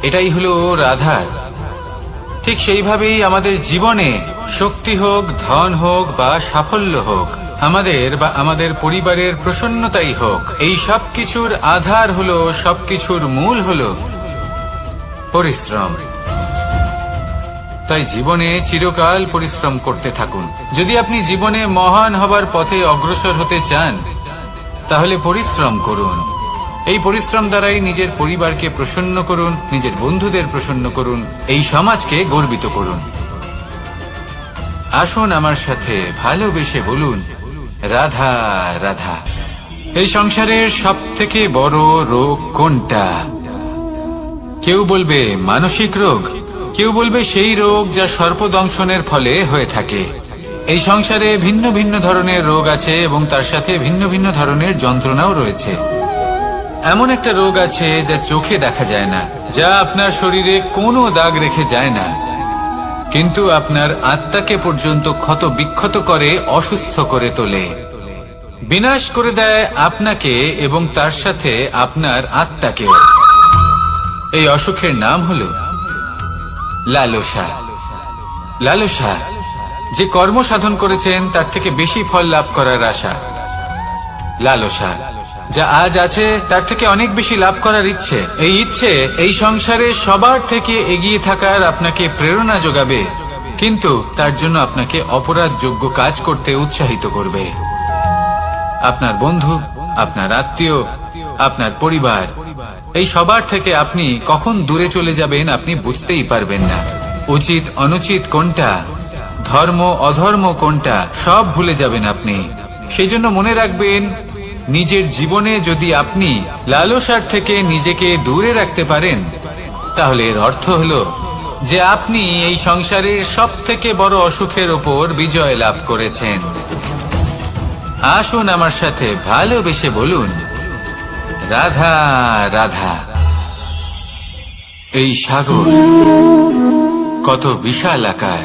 এটাই হলো রাধার। ঠিক সেইভাবেই আমাদের জীবনে শক্তি হোক, ধন হোক বা সাফল্য হোক, আমাদের বা আমাদের পরিবারের প্রসন্নতাই হোক, এই সব কিছুর আধার হলো, সবকিছুর মূল হলো পরিশ্রম। তাই জীবনে চিরকাল পরিশ্রম করতে থাকুন। যদি আপনি জীবনে মহান হবার পথে অগ্রসর হতে চান, তাহলে পরিশ্রম করুন। এই পরিশ্রম দ্বারাই নিজের পরিবারকে প্রসন্ন করুন, নিজের বন্ধুদের প্রসন্ন করুন, এই সমাজকে গর্বিত করুন। আসুন আমার সাথে ভালোবেসে বলুন, রাধা রাধা। এই সংসারের সব থেকে বড় রোগ কোনটা? কেউ বলবে মানসিক রোগ, কেউ বলবে সেই রোগ যা সর্পদংশনের ফলে হয়ে থাকে। এই সংসারে ভিন্ন ভিন্ন ধরনের রোগ আছে এবং তার সাথে ভিন্ন ভিন্ন ধরনের যন্ত্রণাও রয়েছে। এমন একটা রোগ আছে যা চোখে দেখা যায় না, যা আপনার শরীরে কোনো দাগ রেখে যায় না, কিন্তু আপনার আত্মাকে পর্যন্ত ক্ষত বিক্ষত করে, অসুস্থ করে তোলে, বিনাশ করে দেয় আপনাকে এবং তার সাথে আপনার আত্মাকেও। এই অসুখের নাম হলো লালসা। লালসা, যে কর্ম সাধন করেছেন তার থেকে বেশি ফল লাভ করার আশা। লালসা, যা আজ আছে তার থেকে অনেক বেশি লাভ করার ইচ্ছে। এই ইচ্ছে এই সংসারে সবার থেকে এগিয়ে থাকার আপনাকে প্রেরণা যোগাবে, কিন্তু তার জন্য আপনাকে অপরাধযোগ্য কাজ করতে উৎসাহিত করবে। আপনার বন্ধু, আপনার আত্মীয়, আপনার পরিবার, এই সবার থেকে আপনি কখন দূরে চলে যাবেন আপনি বুঝতেই পারবেন না। উচিত অনুচিত কোনটা, ধর্ম অধর্ম কোনটা, সব ভুলে যাবেন আপনি। সেই জন্য মনে রাখবেন, নিজের জীবনে যদি আপনি লালসার থেকে নিজেকে দূরে রাখতে পারেন, তাহলে এর অর্থ হলো যে আপনি এই সংসারের সব থেকে বড় অসুখের ওপর বিজয় লাভ করেছেন। আসুন আমার সাথে ভালোবেসে বলুন, রাধা রাধা। এই সাগর কত বিশাল আকার,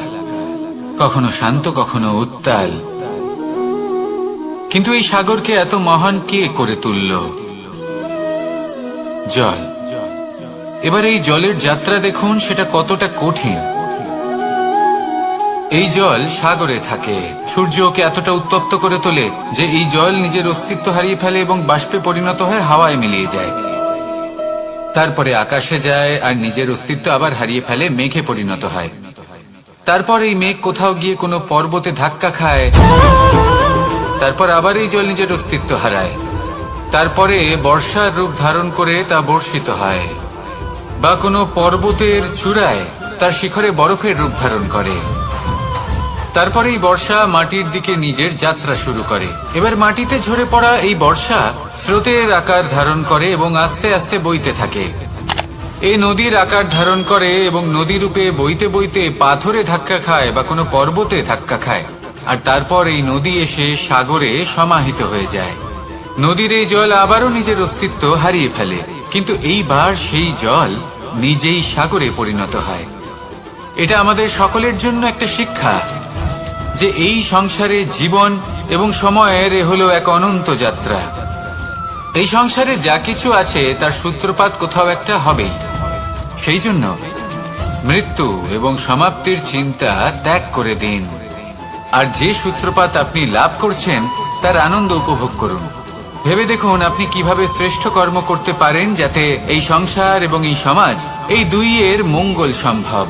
কখনো শান্ত কখনো উত্তাল, কিন্তু এই সাগরকে এত মহান কে করে তুলল? জল। এবার এই জলের যাত্রা দেখুন, সেটা কতটা কঠিন। এই জল সাগরে থাকে, সূর্য ওকে এতটা উত্তপ্ত করে তোলে যে এই জল নিজের অস্তিত্ব হারিয়ে ফেলে এবং বাষ্পে পরিণত হয়ে হাওয়ায় মিলিয়ে যায়। তারপরে আকাশে যায় আর নিজের অস্তিত্ব আবার হারিয়ে ফেলে, মেঘে পরিণত হয়। তারপর এই মেঘ কোথাও গিয়ে কোনো পর্বতে ধাক্কা খায়, তারপর আবার এই জল নিজের অস্তিত্ব হারায়। তারপরে বর্ষার রূপ ধারণ করে তা বর্ষিত হয়, বা কোনো পর্বতের চূড়ায় তার শিখরে বরফের রূপ ধারণ করে। তারপরেই বর্ষা মাটির দিকে নিজের যাত্রা শুরু করে। এবার মাটিতে ঝরে পড়া এই বর্ষা স্রোতের আকার ধারণ করে এবং আস্তে আস্তে বইতে থাকে। এই নদীর আকার ধারণ করে এবং নদী রূপে বইতে বইতে পাথরে ধাক্কা খায় বা কোনো পর্বতে ধাক্কা খায়, আর তারপর এই নদী এসে সাগরে সমাহিত হয়ে যায়। নদীর এই জল আবারও নিজের অস্তিত্ব হারিয়ে ফেলে, কিন্তু এইবার সেই জল নিজেই সাগরে পরিণত হয়। এটা আমাদের সকলের জন্য একটা শিক্ষা যে এই সংসারে জীবন এবং সময়ের হলো এক অনন্ত যাত্রা। এই সংসারে যা কিছু আছে তার সূত্রপাত কোথাও একটা হবেই। সেই জন্য মৃত্যু এবং সমাপ্তির চিন্তা ত্যাগ করে দিন, আর যে সূত্রপাত আপনি লাভ করছেন তার আনন্দ উপভোগ করুন। ভেবে দেখুন আপনি কিভাবে শ্রেষ্ঠ কর্ম করতে পারেন যাতে এই সংসার এবং এই সমাজ এই দুইয়ের মঙ্গল সম্ভব।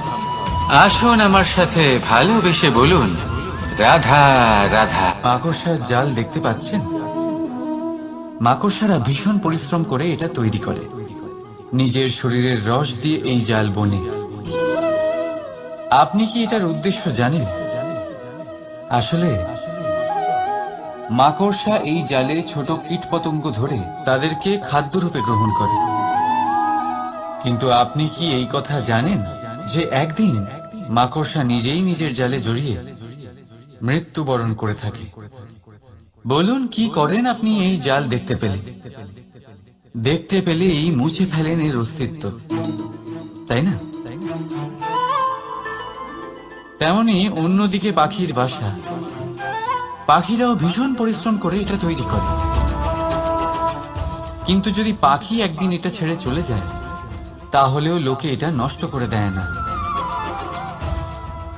আসুন আমার সাথে ভালোবেসে বলুন, রাধা রাধা। মাকড়সার জাল দেখতে পাচ্ছেন? মাকড়সারা ভীষণ পরিশ্রম করে এটা তৈরি করে। নিজের শরীরের রস দিয়ে এই জাল বোনে। আপনি কি এটার উদ্দেশ্য জানেন? আসলে মাকড়সা এই জালে ছোট কীটপতঙ্গ ধরে তাদেরকে খাদ্যরূপে গ্রহণ করে। কিন্তু আপনি কি এই কথা জানেন যে একদিন মাকড়সা নিজেই নিজের জালে জড়িয়ে মৃত্যুবরণ করে থাকে? বলুন, কি করেন আপনি এই জাল দেখতে পেলে? দেখতে পেলেই মুছে ফেলেন এর অস্তিত্ব, তাই না? তেমনি অন্যদিকে পাখির বাসা। পাখিরাও ভীষণ পরিশ্রম করে এটা তৈরি করে। কিন্তু যদি পাখি একদিন এটা ছেড়ে চলে যায়, তাহলেও লোকে এটা নষ্ট করে দেয় না।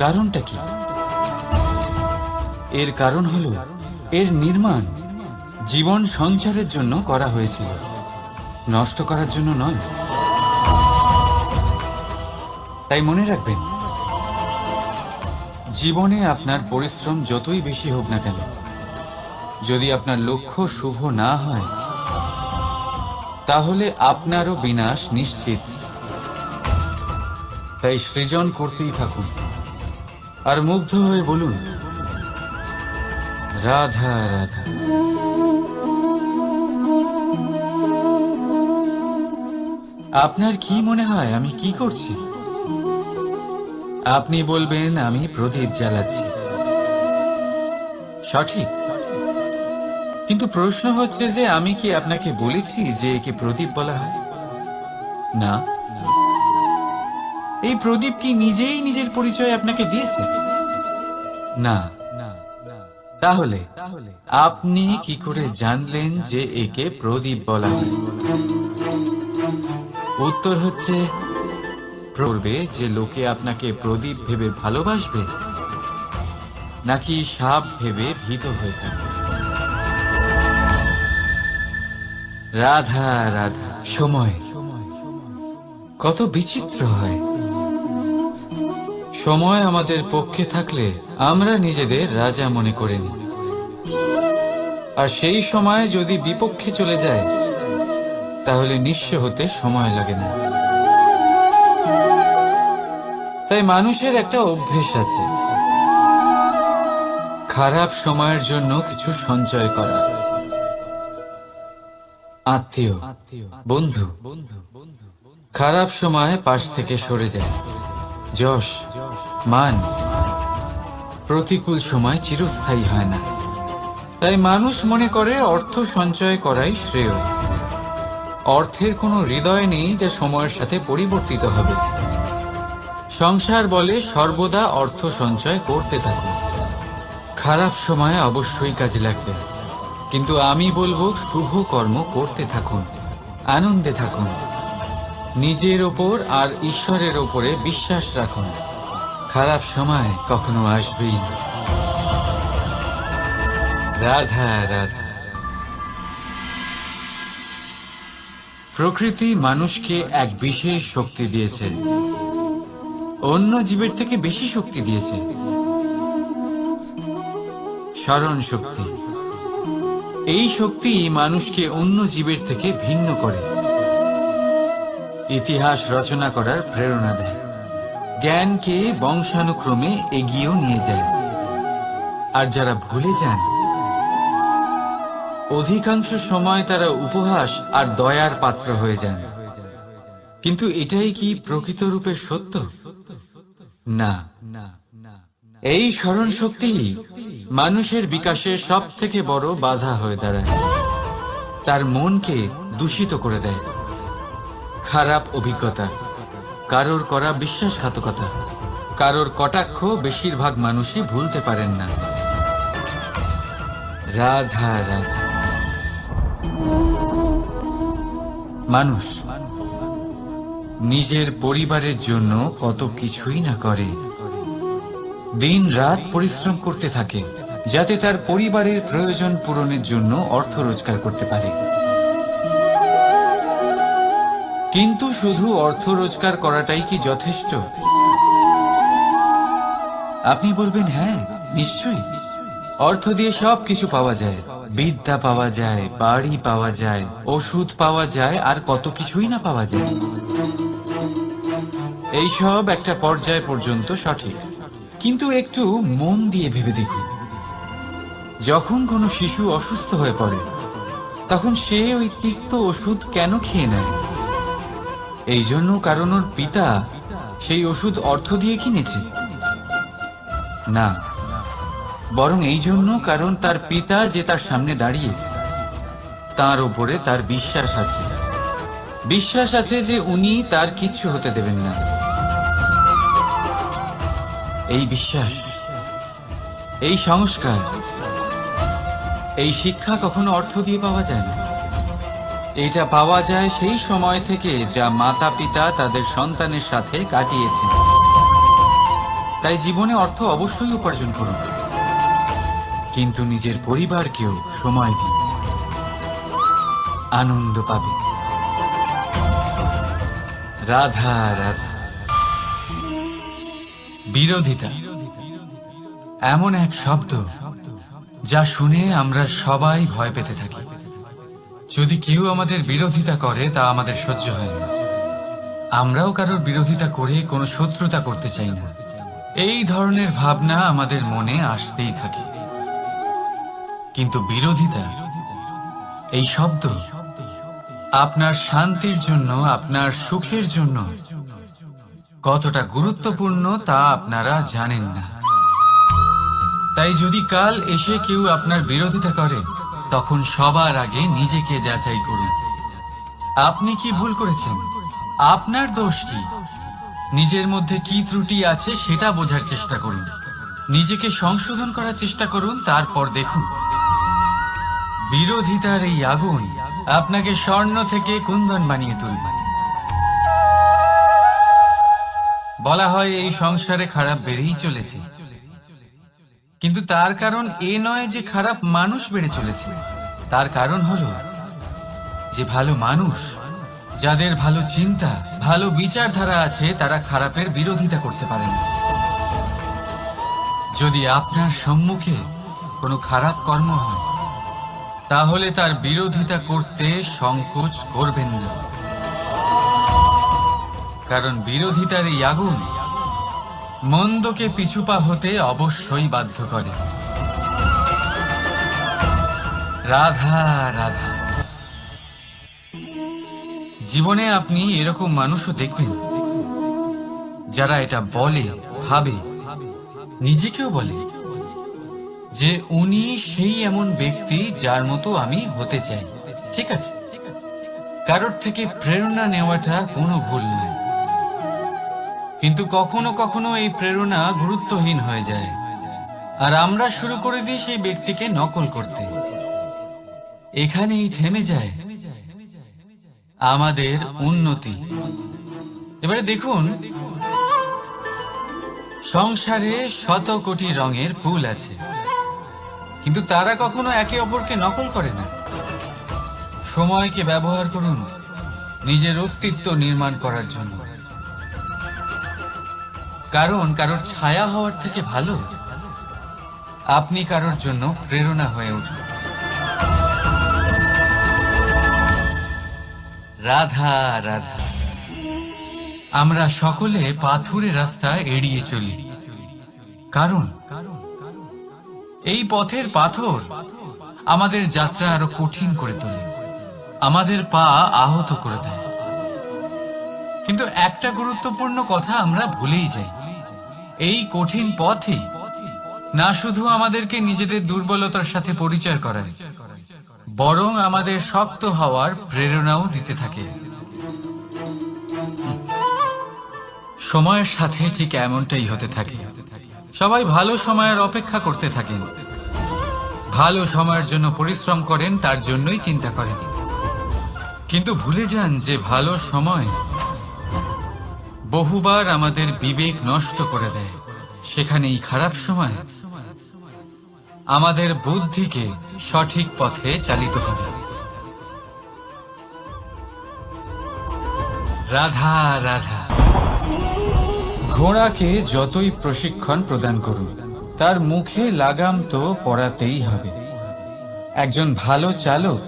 কারণটা কি? এর কারণ হলো এর নির্মাণ জীবন সঞ্চারের জন্য করা হয়েছিল, নষ্ট করার জন্য নয়। তাই মনে রাখবেন, জীবনে আপনার পরিশ্রম যতই বেশি হোক না কেন, যদি আপনার লক্ষ্য শুভ না হয়, তাহলে আপনারও বিনাশ নিশ্চিত। তাই সৃজন করতেই থাকুন আর মুগ্ধ হয়ে বলুন, রাধা রাধা। আপনার কি মনে হয় আমি কি করছি? আপনি বলবেন আমি প্রদীপ জ্বালাচ্ছি। সঠিক, কিন্তু প্রশ্ন হচ্ছে যে আমি কি আপনাকে বলেছি যে একে প্রদীপ বলা হয়? না। এই প্রদীপ কি নিজেই নিজের পরিচয় আপনাকে দিয়েছে? না। তাহলে আপনি কি করে জানলেন যে একে প্রদীপ বলা হয়? উত্তর হচ্ছে, করবে যে লোকে আপনাকে প্রদীপ ভেবে ভালোবাসবে নাকি সাপ ভেবে ভীত হয়ে থাকবে। রাধা রাধা। সময় কত বিচিত্র হয়। সময় আমাদের পক্ষে থাকলে আমরা নিজেদের রাজা মনে করে নিই, আর সেই সময় যদি বিপক্ষে চলে যায় তাহলে নিঃস্ব হতে সময় লাগে না। তাই মানুষের একটা অভ্যেস আছে, খারাপ সময়ের জন্য কিছু সঞ্চয় করা। আত্মীয়, বন্ধু খারাপ সময় পাশ থেকে সরে যায়। যশ, মান প্রতিকূল সময় চিরস্থায়ী হয় না। তাই মানুষ মনে করে অর্থ সঞ্চয় করাই শ্রেয়। অর্থের কোনো হৃদয় নেই যা সময়ের সাথে পরিবর্তিত হবে। সংসার বলে সর্বদা অর্থ সঞ্চয় করতে থাকুন। খারাপ সময় অবশ্যই কাজে লাগবে, কিন্তু আমি বলবো শুভ কর্ম করতে থাকুন, আনন্দে থাকুন, নিজের ওপর আর ঈশ্বরের ওপরে বিশ্বাস রাখুন। খারাপ সময় কখনো আসবেই না। রাধা রাধা। প্রকৃতি মানুষকে এক বিশেষ শক্তি দিয়েছে, অন্য জীবের থেকে বেশি শক্তি দিয়েছে। স্মরণ শক্তি। এই শক্তি মানুষকে অন্য জীবের থেকে ভিন্ন করে, ইতিহাস রচনা করার প্রেরণা দেয়। জ্ঞানকে বংশানুক্রমে এগিয়েও নিয়ে যায়। আর যারা ভুলে যান, অধিকাংশ সময় তারা উপহাস আর দয়ার পাত্র হয়ে যান। কিন্তু এটাই কি প্রকৃত রূপে সত্য? না। এই স্মরণ শক্তি মানুষের বিকাশে সব থেকে বড় বাধা হয়ে দাঁড়ায়। তার মনকে দূষিত করে দেয়। খারাপ অভিজ্ঞতা, কারোর করা বিশ্বাসঘাতকতা, কারোর কটাক্ষ বেশিরভাগ মানুষই ভুলতে পারেন না। রাধা রাধা। মানুষ নিজের পরিবারের জন্য কত কিছুই না করে, দিন রাত পরিশ্রম করতে থাকে যাতে তার পরিবারের প্রয়োজন পূরণের জন্য অর্থ রোজগার করতে পারে। কিন্তু শুধু অর্থ রোজগার করাটাই কি যথেষ্ট? আপনি বলবেন, হ্যাঁ নিশ্চয়ই, অর্থ দিয়ে সব কিছু পাওয়া যায়, বিদ্যা পাওয়া যায়, বাড়ি পাওয়া যায়, ওষুধ পাওয়া যায়, আর কত কিছুই না পাওয়া যায়। এইসব একটা পর্যায় পর্যন্ত সঠিক, কিন্তু একটু মন দিয়ে ভেবে দেখুন, যখন কোনো শিশু অসুস্থ হয়ে পড়ে তখন সে ওই তিক্ত ওষুধ কেন খেয়ে নেয়? এই জন্য কারণ ওর পিতা সেই ওষুধ অর্থ দিয়ে কিনেছে? না, বরং এই জন্য কারণ তার পিতা যে তার সামনে দাঁড়িয়ে, তার উপরে তার বিশ্বাস আছে। বিশ্বাস আছে যে উনি তার কিচ্ছু হতে দেবেন না। এই বিশ্বাস, এই সংস্কার, এই শিক্ষা কখনো অর্থ দিয়ে পাওয়া যায় না। এটা পাওয়া যায় সেই সময় থেকে যা মাতা পিতা তাদের সন্তানের সাথে কাটিয়েছেন। তাই জীবনে অর্থ অবশ্যই উপার্জন করুন, কিন্তু নিজের পরিবারকেও সময় দিন, আনন্দ পাবে। রাধা রাধা। বিরোধিতা এমন এক শব্দ যা শুনে আমরা সবাই ভয় পেতে থাকি। যদি কেউ আমাদের বিরোধিতা করে তা আমাদের সহ্য হয় না। আমরাও কারোর বিরোধিতা করে কোনো শত্রুতা করতে চাই না। এই ধরনের ভাবনা আমাদের মনে আসতেই থাকে। কিন্তু বিরোধিতা, এই শব্দ আপনার শান্তির জন্য, আপনার সুখের জন্য কতটা গুরুত্বপূর্ণ তা আপনারা জানেন না। তাই যদি কাল এসে কেউ আপনার বিরোধিতা করে, তখন সবার আগে নিজেকে যাচাই করুন। আপনি কি ভুল করেছেন? আপনার দোষ কি? নিজের মধ্যে কি ত্রুটি আছে সেটা বোঝার চেষ্টা করুন, নিজেকে সংশোধন করার চেষ্টা করুন, তারপর দেখুন বিরোধিতার এই আগুন আপনাকে স্বর্ণ থেকে কুন্দন বানিয়ে তুলবে। বলা হয় এই সংসারে খারাপ বেড়েই চলেছে, কিন্তু তার কারণ এ নয় যে খারাপ মানুষ বেড়ে চলেছে। তার কারণ হলো যে ভালো মানুষ, যাদের ভালো চিন্তা, ভালো বিচারধারা আছে, তারা খারাপের বিরোধিতা করতে পারে না। যদি আপনার সম্মুখে কোনো খারাপ কর্ম হয়, তাহলে তার বিরোধিতা করতে সংকোচ করবেন না, কারণ বিরোধিতার এই আগুন মন্দকে পিছুপা হতে অবশ্যই বাধ্য করে। রাধা রাধা। জীবনে আপনি এরকম মানুষও দেখবেন যারা এটা বলে, ভাবে, নিজেকেও বলে যে উনি সেই এমন ব্যক্তি যার মতো আমি হতে চাই। ঠিক আছে, কারোর থেকে প্রেরণা নেওয়াটা কোনো ভুল নয়, কিন্তু কখনো কখনো এই প্রেরণা গুরুত্বহীন হয়ে যায় আর আমরা শুরু করে দিই সেই ব্যক্তিকে নকল করতে। এখানেই থেমে যায় আমাদের উন্নতি। এবারে দেখুন, সংসারে শত কোটি রঙের ফুল আছে, কিন্তু তারা কখনো একে অপরকে নকল করে না। সময়কে ব্যবহার করুন নিজের অস্তিত্ব নির্মাণ করার জন্য, কারণ কারোর ছায়া হওয়ার থেকে ভালো আপনি কারোর জন্য প্রেরণা হয়ে উঠুন। রাধা রাধা। আমরা সকলে পাথুরে রাস্তা এড়িয়ে চলি, কারণ এই পথের পাথর আমাদের যাত্রা আরো কঠিন করে তোলে, আমাদের পা আহত করে দেয়। কিন্তু একটা গুরুত্বপূর্ণ কথা আমরা ভুলেই যাই, এই কঠিন পথই না শুধু আমাদেরকে নিজেদের দুর্বলতার সাথে পরিচয় করায়, বরং আমাদের শক্ত হওয়ার প্রেরণাও দিতে থাকে। সময়ের সাথে ঠিক এমনটাই হতে থাকে। সবাই ভালো সময়ের অপেক্ষা করতে থাকেন, ভালো সময়ের জন্য পরিশ্রম করেন, তার জন্যই চিন্তা করেন, কিন্তু ভুলে যান যে ভালো সময় বহুবার আমাদের বিবেক নষ্ট করে দেয়। সেখানেই খারাপ সময় আমাদের বুদ্ধিকে সঠিক পথে চালিত করে। রাধা রাধা। ঘোড়াকে যতই প্রশিক্ষণ প্রদান করুন, তার মুখে লাগাম তো পরাতেই হবে। একজন ভালো চালক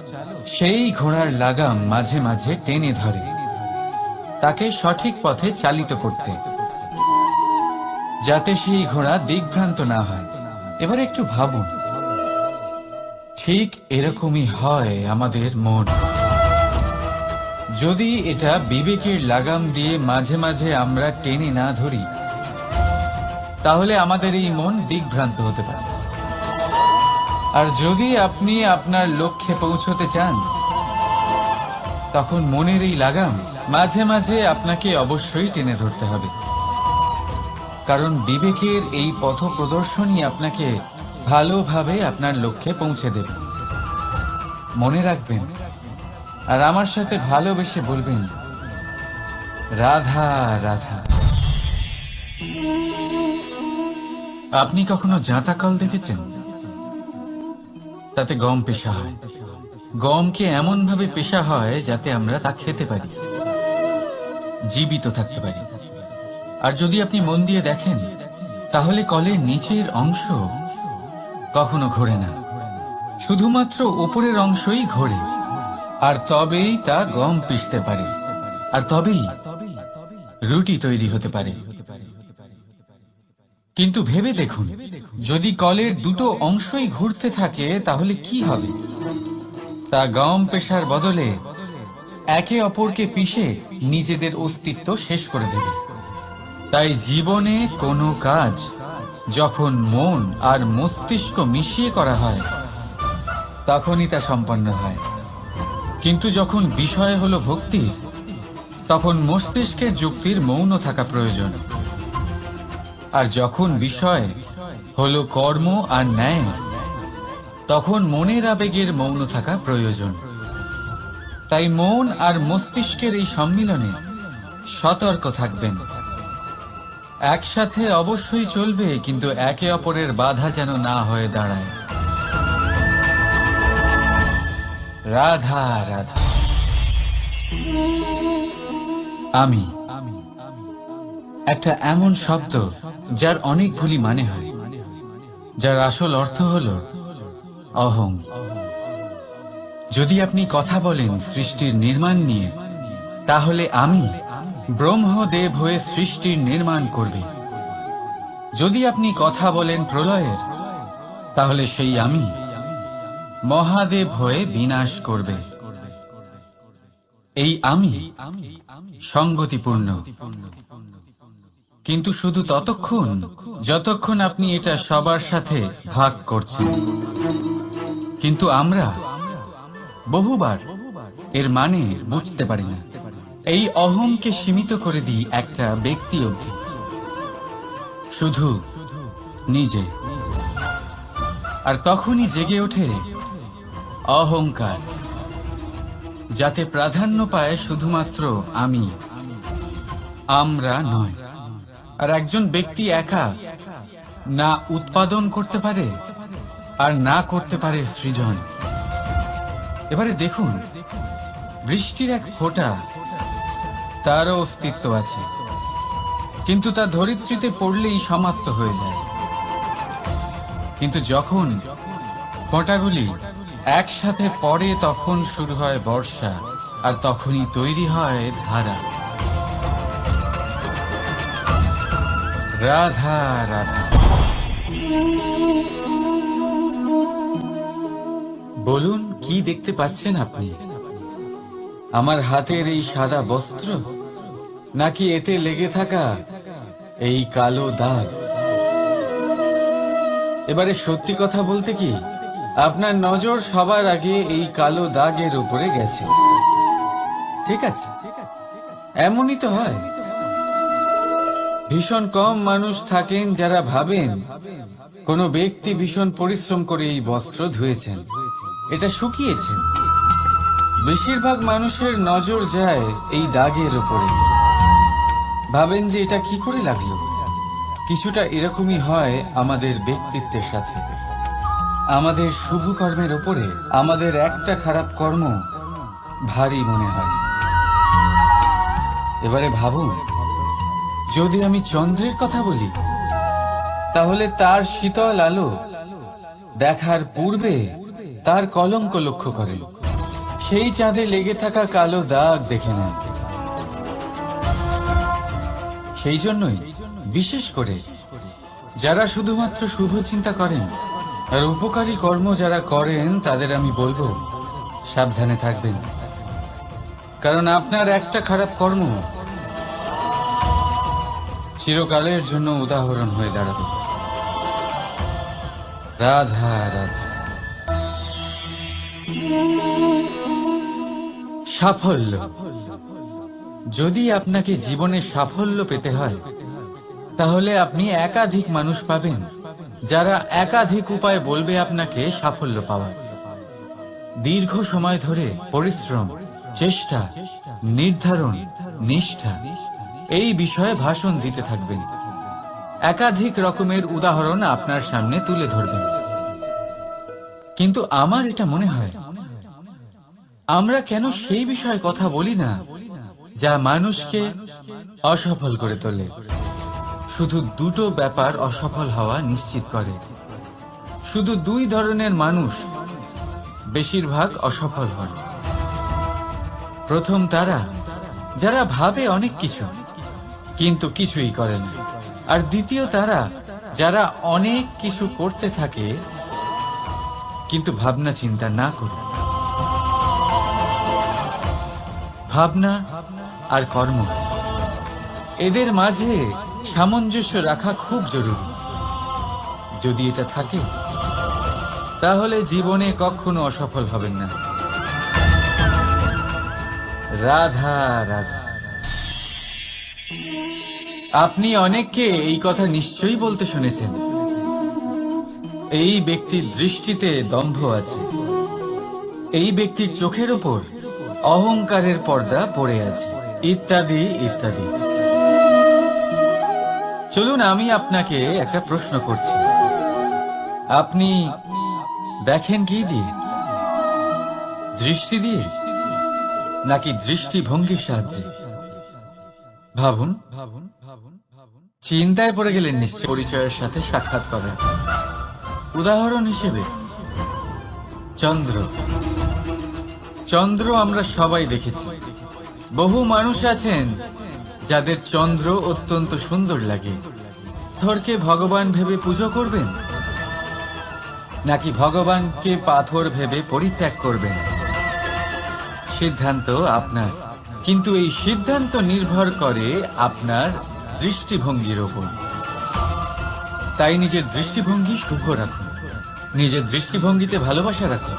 সেই ঘোড়ার লাগাম মাঝে মাঝে টেনে ধরে, তাকে সঠিক পথে চালিত করতে, যাতে সেই ঘোড়া দিকভ্রান্ত না হয়। এবার একটু ভাবুন, ঠিক এরকমই হয় আমাদের মন। যদি এটা বিবেকের লাগাম দিয়ে মাঝে মাঝে আমরা টেনে না ধরি, তাহলে আমাদের এই মন দিকভ্রান্ত হতে পারে। আর যদি আপনি আপনার লক্ষ্যে পৌঁছতে চান, তখন মনের এই লাগাম মাঝে মাঝে আপনাকে অবশ্যই টেনে ধরতে হবে, কারণ বিবেকের এই পথ প্রদর্শনই আপনাকে ভালোভাবে আপনার লক্ষ্যে পৌঁছে দেবে। মনে রাখবেন, আর আমার সাথে ভালোবেসে বলবেন, রাধা রাধা। আপনি কখনো জাঁতা কল দেখেছেন? তাতে গম পেশা হয়। গমকে এমন ভাবে পেশা হয় যাতে আমরা তা খেতে পারি, জীবিত থাকতে পারি। আর যদি আপনি মন দিয়ে দেখেন, তাহলে কলের নিচের অংশ কখনো ঘোরে না, শুধুমাত্র উপরের অংশই ঘোরে। আর তবেই তা গম পিষতে পারে, আর তবেই রুটি তৈরি হতে পারে। কিন্তু ভেবে দেখুন, যদি কলের দুটো অংশই ঘুরতে থাকে, তাহলে কি হবে? তা গম পেশার বদলে একে অপরকে পিষে নিজেদের অস্তিত্ব শেষ করে দেবে। তাই জীবনে কোনো কাজ যখন মন আর মস্তিষ্ক মিশিয়ে করা হয়, তখনই তা সম্পন্ন হয়। কিন্তু যখন বিষয় হলো ভক্তির, তখন মস্তিষ্কের যুক্তির মৌন থাকা প্রয়োজন। আর যখন বিষয় হলো কর্ম আর ন্যায়, তখন মনের আবেগের মৌন থাকা প্রয়োজন। তাই মন আর মস্তিষ্কের এই সম্মিলনে সতর্ক থাকবেন। একসাথে অবশ্যই চলবে, কিন্তু একে অপরের বাধা যেন না হয়ে দাঁড়ায়। রাধা রাধা। আমি একটা এমন শব্দ যার অনেকগুলি মানে হয়, যার আসল অর্থ হল অহং। যদি আপনি কথা বলেন সৃষ্টির নির্মাণ নিয়ে, তাহলে আমি ব্রহ্মদেব হয়ে সৃষ্টির নির্মাণ করবে। যদি আপনি কথা বলেন প্রলয়ের, তাহলে সেই আমি মহাদেব হয়ে বিনাশ করবে। এই আমি সঙ্গতিপূর্ণ, কিন্তু শুধু ততক্ষণ যতক্ষণ আপনি এটা সবার সাথে ভাগ করছেন। কিন্তু আমরা বহুবার এর মানে বুঝতে পারি না। এই অহংকে সীমিত করে দিই একটা ব্যক্তি অবধি, শুধু নিজে। আর তখনই জেগে ওঠে অহংকার, যাতে প্রাধান্য পায় শুধুমাত্র আমি, আমরা নয়। আর একজন ব্যক্তি একা না উৎপাদন করতে পারে আর না করতে পারে সৃজন। এবারে দেখুন, বৃষ্টির এক ফোঁটা, তারও অস্তিত্ব আছে, কিন্তু তা ধরিত্রীতে পড়লেই সমাপ্ত হয়ে যায়। কিন্তু যখন ফোঁটাগুলি একসাথে পড়ে, তখন শুরু হয় বর্ষা, আর তখনই তৈরি হয় ধারা। রাধা রাধা। বলুন, কি দেখতে পাচ্ছেন আপনি? আমার হাতের এই সাদা বস্ত্র, নাকি এতে লেগে থাকা এই কালো দাগ? এবারে সত্যি কথা বলতে কি, আপনার নজর সবার আগে এই কালো দাগের উপরে গেছে। ঠিক আছে, এমনই তো হয়। ভীষণ কম মানুষ থাকেন যারা ভাবেন কোনো ব্যক্তি ভীষণ পরিশ্রম করে এই বস্ত্র ধুয়েছেন, এটা শুকিয়েছেন। বেশিরভাগ মানুষের নজর যায় এই দাগের উপরে, ভাবেন যে এটা কি করে লাগলো। কিছুটা এরকমই হয় আমাদের ব্যক্তিত্বের সাথে। আমাদের শুভ কর্মের ওপরে আমাদের একটা খারাপ কর্ম ভারী মনে হয়। এবারে ভাবুন, যদি আমি চন্দ্রের কথা বলি, তাহলে তার শীতল আলো দেখার পূর্বে তার কলঙ্ক লক্ষ্য করেন, সেই চাঁদে লেগে থাকা কালো দাগ দেখে নেন। সেই জন্যই বিশেষ করে যারা শুধুমাত্র শুভ চিন্তা করেন আর উপকারী কর্ম যারা করেন, তাদের আমি বলবো সাবধানে থাকবেন। কারণ আপনার একটা খারাপ কর্ম চিরকালের জন্য উদাহরণ হয়ে দাঁড়াবে। রাধা রাধা। সাফল্য। যদি আপনাকে জীবনে সাফল্য পেতে হয়, তাহলে আপনি একাধিক মানুষ পাবেন যারা একাধিক উপায় বলবে আপনাকে সাফল্য পাওয়ার। দীর্ঘ সময় ধরে পরিশ্রম, চেষ্টা, নির্ধারণ, নিষ্ঠা এই বিষয়ে ভাষণ দিতে থাকবেন। একাধিক রকমের উদাহরণ আপনার সামনে তুলে ধরবেন। কিন্তু আমার এটা মনে হয়, আমরা কেন সেই বিষয়ে কথা বলি না যা মানুষকে অসফল করে তোলে? শুধু দুটো ব্যাপার অসফল হওয়া নিশ্চিত করে। শুধু দুই ধরনের মানুষ বেশিরভাগ অসফল হন। প্রথম তারা যারা ভাবে অনেক কিছু কিন্তু কিছুই করে না, আর দ্বিতীয় তারা যারা অনেক কিছু করতে থাকে কিন্তু ভাবনা চিন্তা না করে। ভাবনা আর কর্ম, এদের মাঝে সামঞ্জস্য রাখা খুব জরুরি। যদি এটা থাকে, তাহলে জীবনে কখনো অসফল হবেন না। রাধা রাধা। আপনি অনেককে এই কথা নিশ্চয়ই বলতে শুনেছেন, এই ব্যক্তির দৃষ্টিতে দম্ভ আছে, এই ব্যক্তির চোখের ওপর অহংকারের পর্দা পড়ে আছে, ইত্যাদি ইত্যাদি। চলুন, আমি আপনাকে একটা প্রশ্ন করছি। আপনি দেখেন কি দিয়ে? দৃষ্টি দিয়ে নাকি দৃষ্টিভঙ্গির সাহায্যে? ভাবুন। চিন্তায় পড়ে গেলেন নিশ্চয় পরিচয়ের সাথে সাক্ষাৎ করেন। উদাহরণ হিসেবে চন্দ্র। চন্দ্র আমরা সবাই দেখেছি। বহু মানুষ আছেন যাদের চন্দ্র অত্যন্ত সুন্দর লাগে। পাথরকে ভগবান ভেবে পুজো করবেন নাকি ভগবানকে পাথর ভেবে পরিত্যাগ করবেন, সিদ্ধান্ত আপনার। কিন্তু এই সিদ্ধান্ত নির্ভর করে আপনার দৃষ্টিভঙ্গির ওপর। তাই নিজের দৃষ্টিভঙ্গি শুভ রাখুন, নিজের দৃষ্টিভঙ্গিতে ভালোবাসা রাখুন,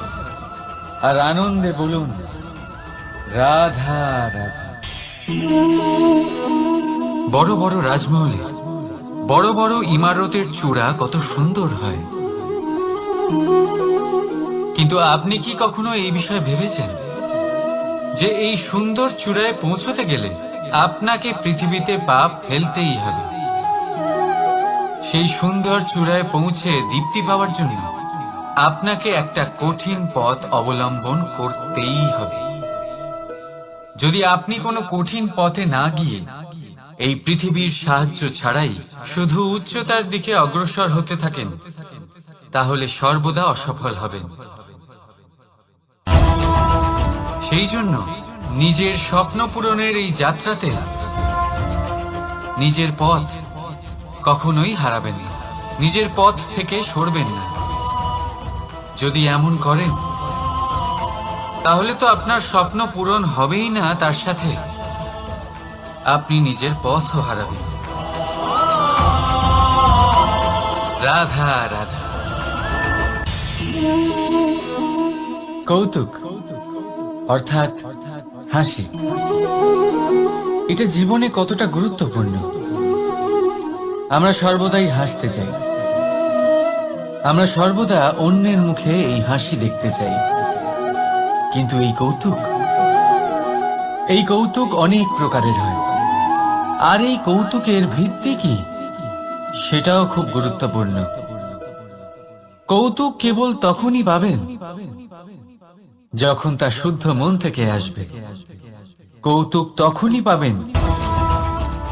আর আনন্দে বলুন রাধা রাধা। বড় বড় রাজমহলে বড় বড় ইমারতের চূড়া কত সুন্দর হয়, কিন্তু আপনি কি কখনো এই বিষয়ে ভেবেছেন যে এই সুন্দর চূড়ায় পৌঁছতে গেলে আপনাকে পৃথিবীতে পা ফেলতেই হবে? সেই সুন্দর চূড়ায় পৌঁছে দীপ্তি পাওয়ার জন্য আপনাকে একটা কঠিন পথ অবলম্বন করতেই হবে। যদি আপনি কোনো কঠিন পথে না গিয়ে এই পৃথিবীর সাহায্য ছাড়াই শুধু উচ্চতার দিকে অগ্রসর হতে থাকেন, তাহলে সর্বদা অসফল হবেন। সেই জন্য নিজের স্বপ্ন পূরণের এই যাত্রাতে নিজের পথ কখনোই হারাবেন না, নিজের পথ থেকে সরবেন না। যদি এমন করেন তাহলে তো আপনার স্বপ্ন পূরণ হবেই না, তার সাথে আপনি নিজের পথও হারাবেন। রাধা রাধা। কৌতুক অর্থাৎ হাসি, এটা জীবনে কতটা গুরুত্বপূর্ণ। আমরা সর্বদাই হাসতে চাই, আমরা সর্বদা অন্যের মুখে এই হাসি দেখতে চাই। কিন্তু এই কৌতুক অনেক প্রকারের হয়। আর এই কৌতুকের ভিত্তি কি, সেটাও খুব গুরুত্বপূর্ণ। কৌতুক কেবল তখনই পাবেন যখন তা শুদ্ধ মন থেকে আসবে। কৌতুক তখনই পাবেন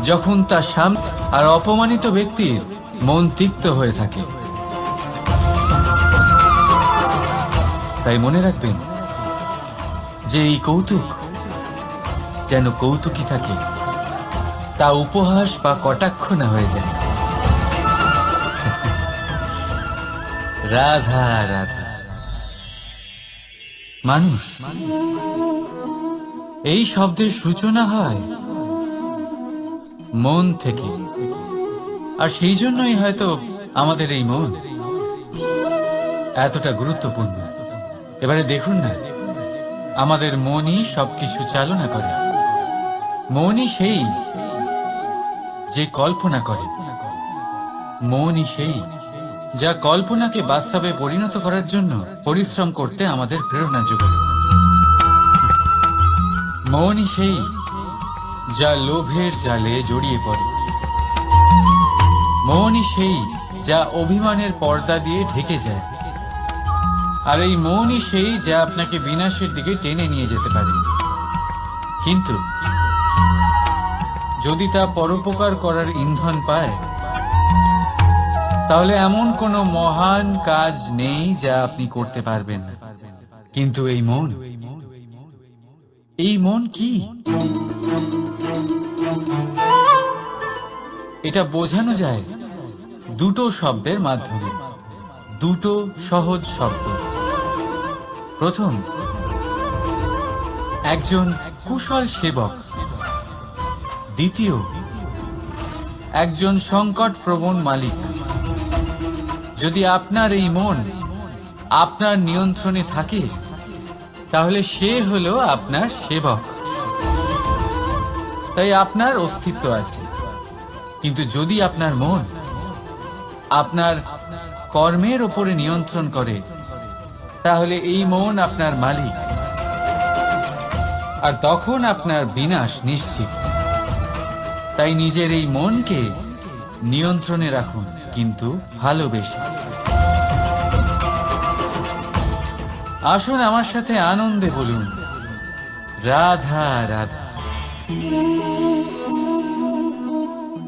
যখন তা শান্ত আর অপমানিত ব্যক্তির মন তিক্ত হয়ে থাকে। তাই মনে রাখবেন যে এই কৌতুক যেন কৌতুকই থাকে, তা উপহাস বা কটাক্ষ না হয়ে যায়। রাধা রাধা। মানুষ, এই শব্দের সূচনা হয় মন থেকে। আর সেই জন্যই হয়তো আমাদের এই মন এতটা গুরুত্বপূর্ণ। এবারে দেখুন না, আমাদের মনই সবকিছু চালনা করে। মনই সেই যে কল্পনা করে, মনই সেই যা কল্পনাকে বাস্তবে পরিণত করার জন্য পরিশ্রম করতে আমাদের প্রেরণা যোগায়। মনই সেই যা লোভের জালে জড়িয়ে পড়ে। মনই সেই যা অভিমানের পর্দা দিয়ে ঢেকে যায়। আর এই মনই সেই যা আপনাকে বিনাশের দিকে টেনে নিয়ে যেতে পারে। কিন্তু যদি তা পরোপকার করার ইন্ধন পায়, তাহলে এমন কোনো মহান কাজ নেই যা আপনি করতে পারবেন না। কিন্তু এই মন কি? এটা বোঝানো যায় দুটো শব্দের মাধ্যমে, দুটো সহজ শব্দ। প্রথম, একজন কুশল সেবক। দ্বিতীয়, একজন সংকট প্রবণ মালিক। যদি আপনার এই মন আপনার নিয়ন্ত্রণে থাকে, তাহলে সে হলো আপনার সেবক। তাই আপনার অস্তিত্ব আছে। কিন্তু যদি আপনার মন আপনার কর্মের উপরে নিয়ন্ত্রণ করে, তাহলে এই মন আপনার মালিক। আর তখন আপনার বিনাশ নিশ্চিত। তাই নিজের এই মনকে নিয়ন্ত্রণে রাখুন, কিন্তু ভালোবেসে। আসুন আমার সাথে আনন্দে বলুন, রাধা রাধা।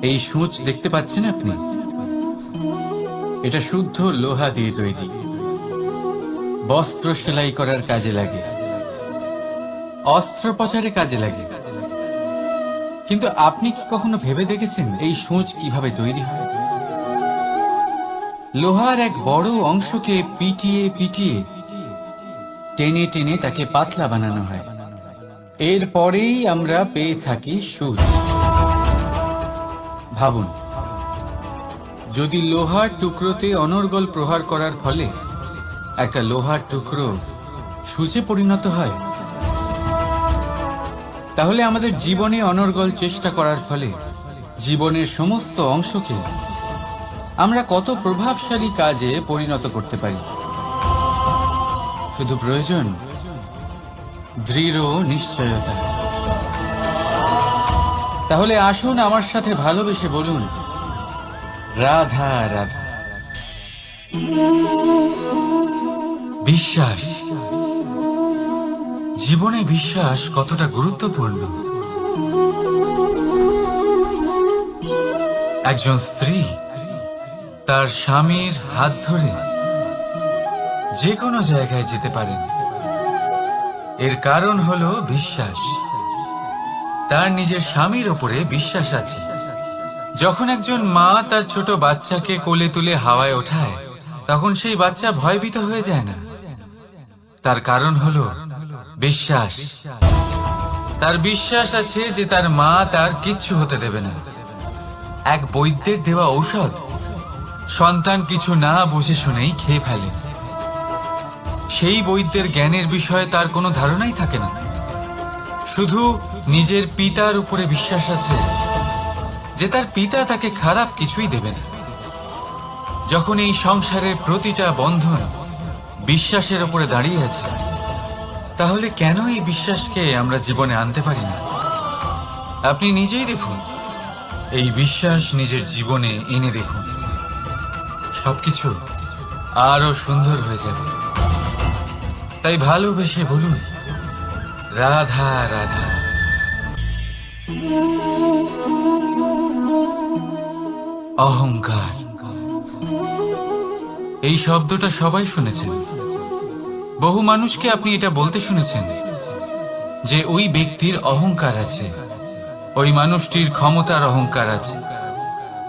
এই সূঁচ দেখতে পাচ্ছেন আপনি? এটা শুদ্ধ লোহা দিয়ে তৈরি। বস্ত্র সেলাই করার কাজে লাগে, অস্ত্রোপচারে কাজে লাগে। কিন্তু আপনি কি কখনো ভেবে দেখেছেন এই সূঁচ কিভাবে তৈরি হয়? লোহার এক বড় অংশকে পিটিয়ে পিটিয়ে টেনে টেনে তাকে পাতলা বানানো হয়। এরপরেই আমরা পেয়ে থাকি সূঁচ। ভাবুন, যদি লোহার টুকরোতে অনর্গল প্রহার করার ফলে একটা লোহার টুকরো সূঁচে পরিণত হয়, তাহলে আমাদের জীবনে অনর্গল চেষ্টা করার ফলে জীবনের সমস্ত অংশকে আমরা কত প্রভাবশালী কাজে পরিণত করতে পারি। শুধু প্রয়োজন দৃঢ় নিশ্চয়তা। তাহলে আসুন আমার সাথে ভালোবেসে বলুন, রাধা রাধা। বিশ্বাস, জীবনে বিশ্বাস কতটা গুরুত্বপূর্ণ। একজন স্ত্রী তার স্বামীর হাত ধরে যে কোনো জায়গায় যেতে পারেন। এর কারণ হলো বিশ্বাস। তার নিজের স্বামীর ওপরে বিশ্বাস আছে। যখন একজন মা তার ছোট বাচ্চাকে কোলে তুলে হাওয়ায় ওঠায়, তখন সেই বাচ্চা ভয়ভীত হয়ে যায় না। তার কারণ হলো বিশ্বাস। তার বিশ্বাস আছে যে তার মা তার কিচ্ছু হতে দেবে না। এক বৈদ্যের দেওয়া ঔষধ সন্তান কিছু না বুঝে শুনেই খেয়ে ফেলে। সেই বৈদ্যের জ্ঞানের বিষয়ে তার কোনো ধারণাই থাকে না, শুধু নিজের পিতার উপরে বিশ্বাস আছে যে তার পিতা তাকে খারাপ কিছুই দেবে না। যখন এই সংসারের প্রতিটা বন্ধন বিশ্বাসের উপরে দাঁড়িয়ে আছে, তাহলে কেন এই বিশ্বাসকে আমরা জীবনে আনতে পারি না? আপনি নিজেই দেখুন, এই বিশ্বাস নিজের জীবনে এনে দেখুন, সবকিছু আরো সুন্দর হয়ে যাবে। তাই ভালোবেসে বলুন, রাধা রাধা। অহংকার, এই শব্দটা সবাই শুনেছেন। বহু মানুষকে আপনি এটা বলতে শুনেছেন যে ওই ব্যক্তির অহংকার আছে, ওই মানুষটির ক্ষমতার অহংকার আছে,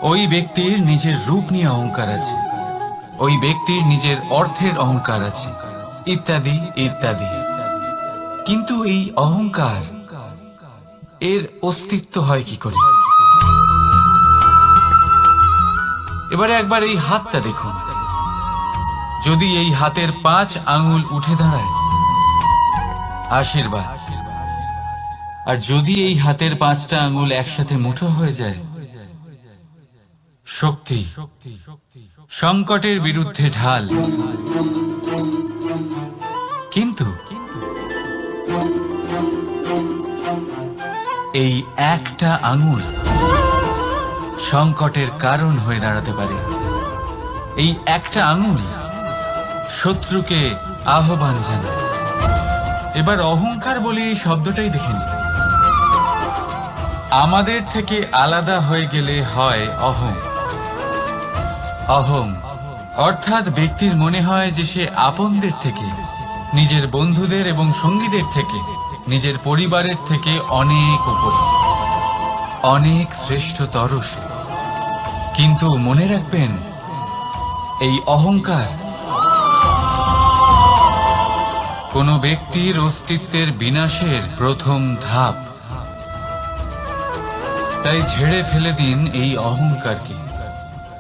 ওই ব্যক্তির নিজের রূপ নিয়ে অহংকার আছে, ওই ব্যক্তির নিজের অর্থের অহংকার আছে, ইত্যাদি ইত্যাদি। কিন্তু এই অহংকার, এর অস্তিত্ব হয় কি করে? এবারে একবার এই হাতটা দেখুন। যদি এই হাতের 5 আঙ্গুল উঠে দাঁড়ায়, আশীর্বাদ। আর যদি এই হাতের 5টা আঙ্গুল একসাথে মুঠো হয়ে যায়, শক্তি। সংকটের বিরুদ্ধে ঢাল। কিন্তু এই একটা আঙ্গুল সংকটের কারণ হয়ে দাঁড়াতে পারে। এই একটা আঙ্গুল শত্রুকে আহ্বান জানায়। এবার অহংকার বলে এই শব্দটাই দেখে নিন। আমাদের থেকে আলাদা হয়ে গেলে হয় অহং। অহং অর্থাৎ ব্যক্তির মনে হয় যে সে আপনদের থেকে, নিজের বন্ধুদের এবং সঙ্গীদের থেকে, নিজের পরিবারের থেকে অনেক উপরে, অনেক শ্রেষ্ঠতর সে। কিন্তু মনে রাখবেন, এই অহংকার কোনো ব্যক্তির অস্তিত্বের বিনাশের প্রথম ধাপ। তাই ঝেড়ে ফেলে দিন এই অহংকারকে,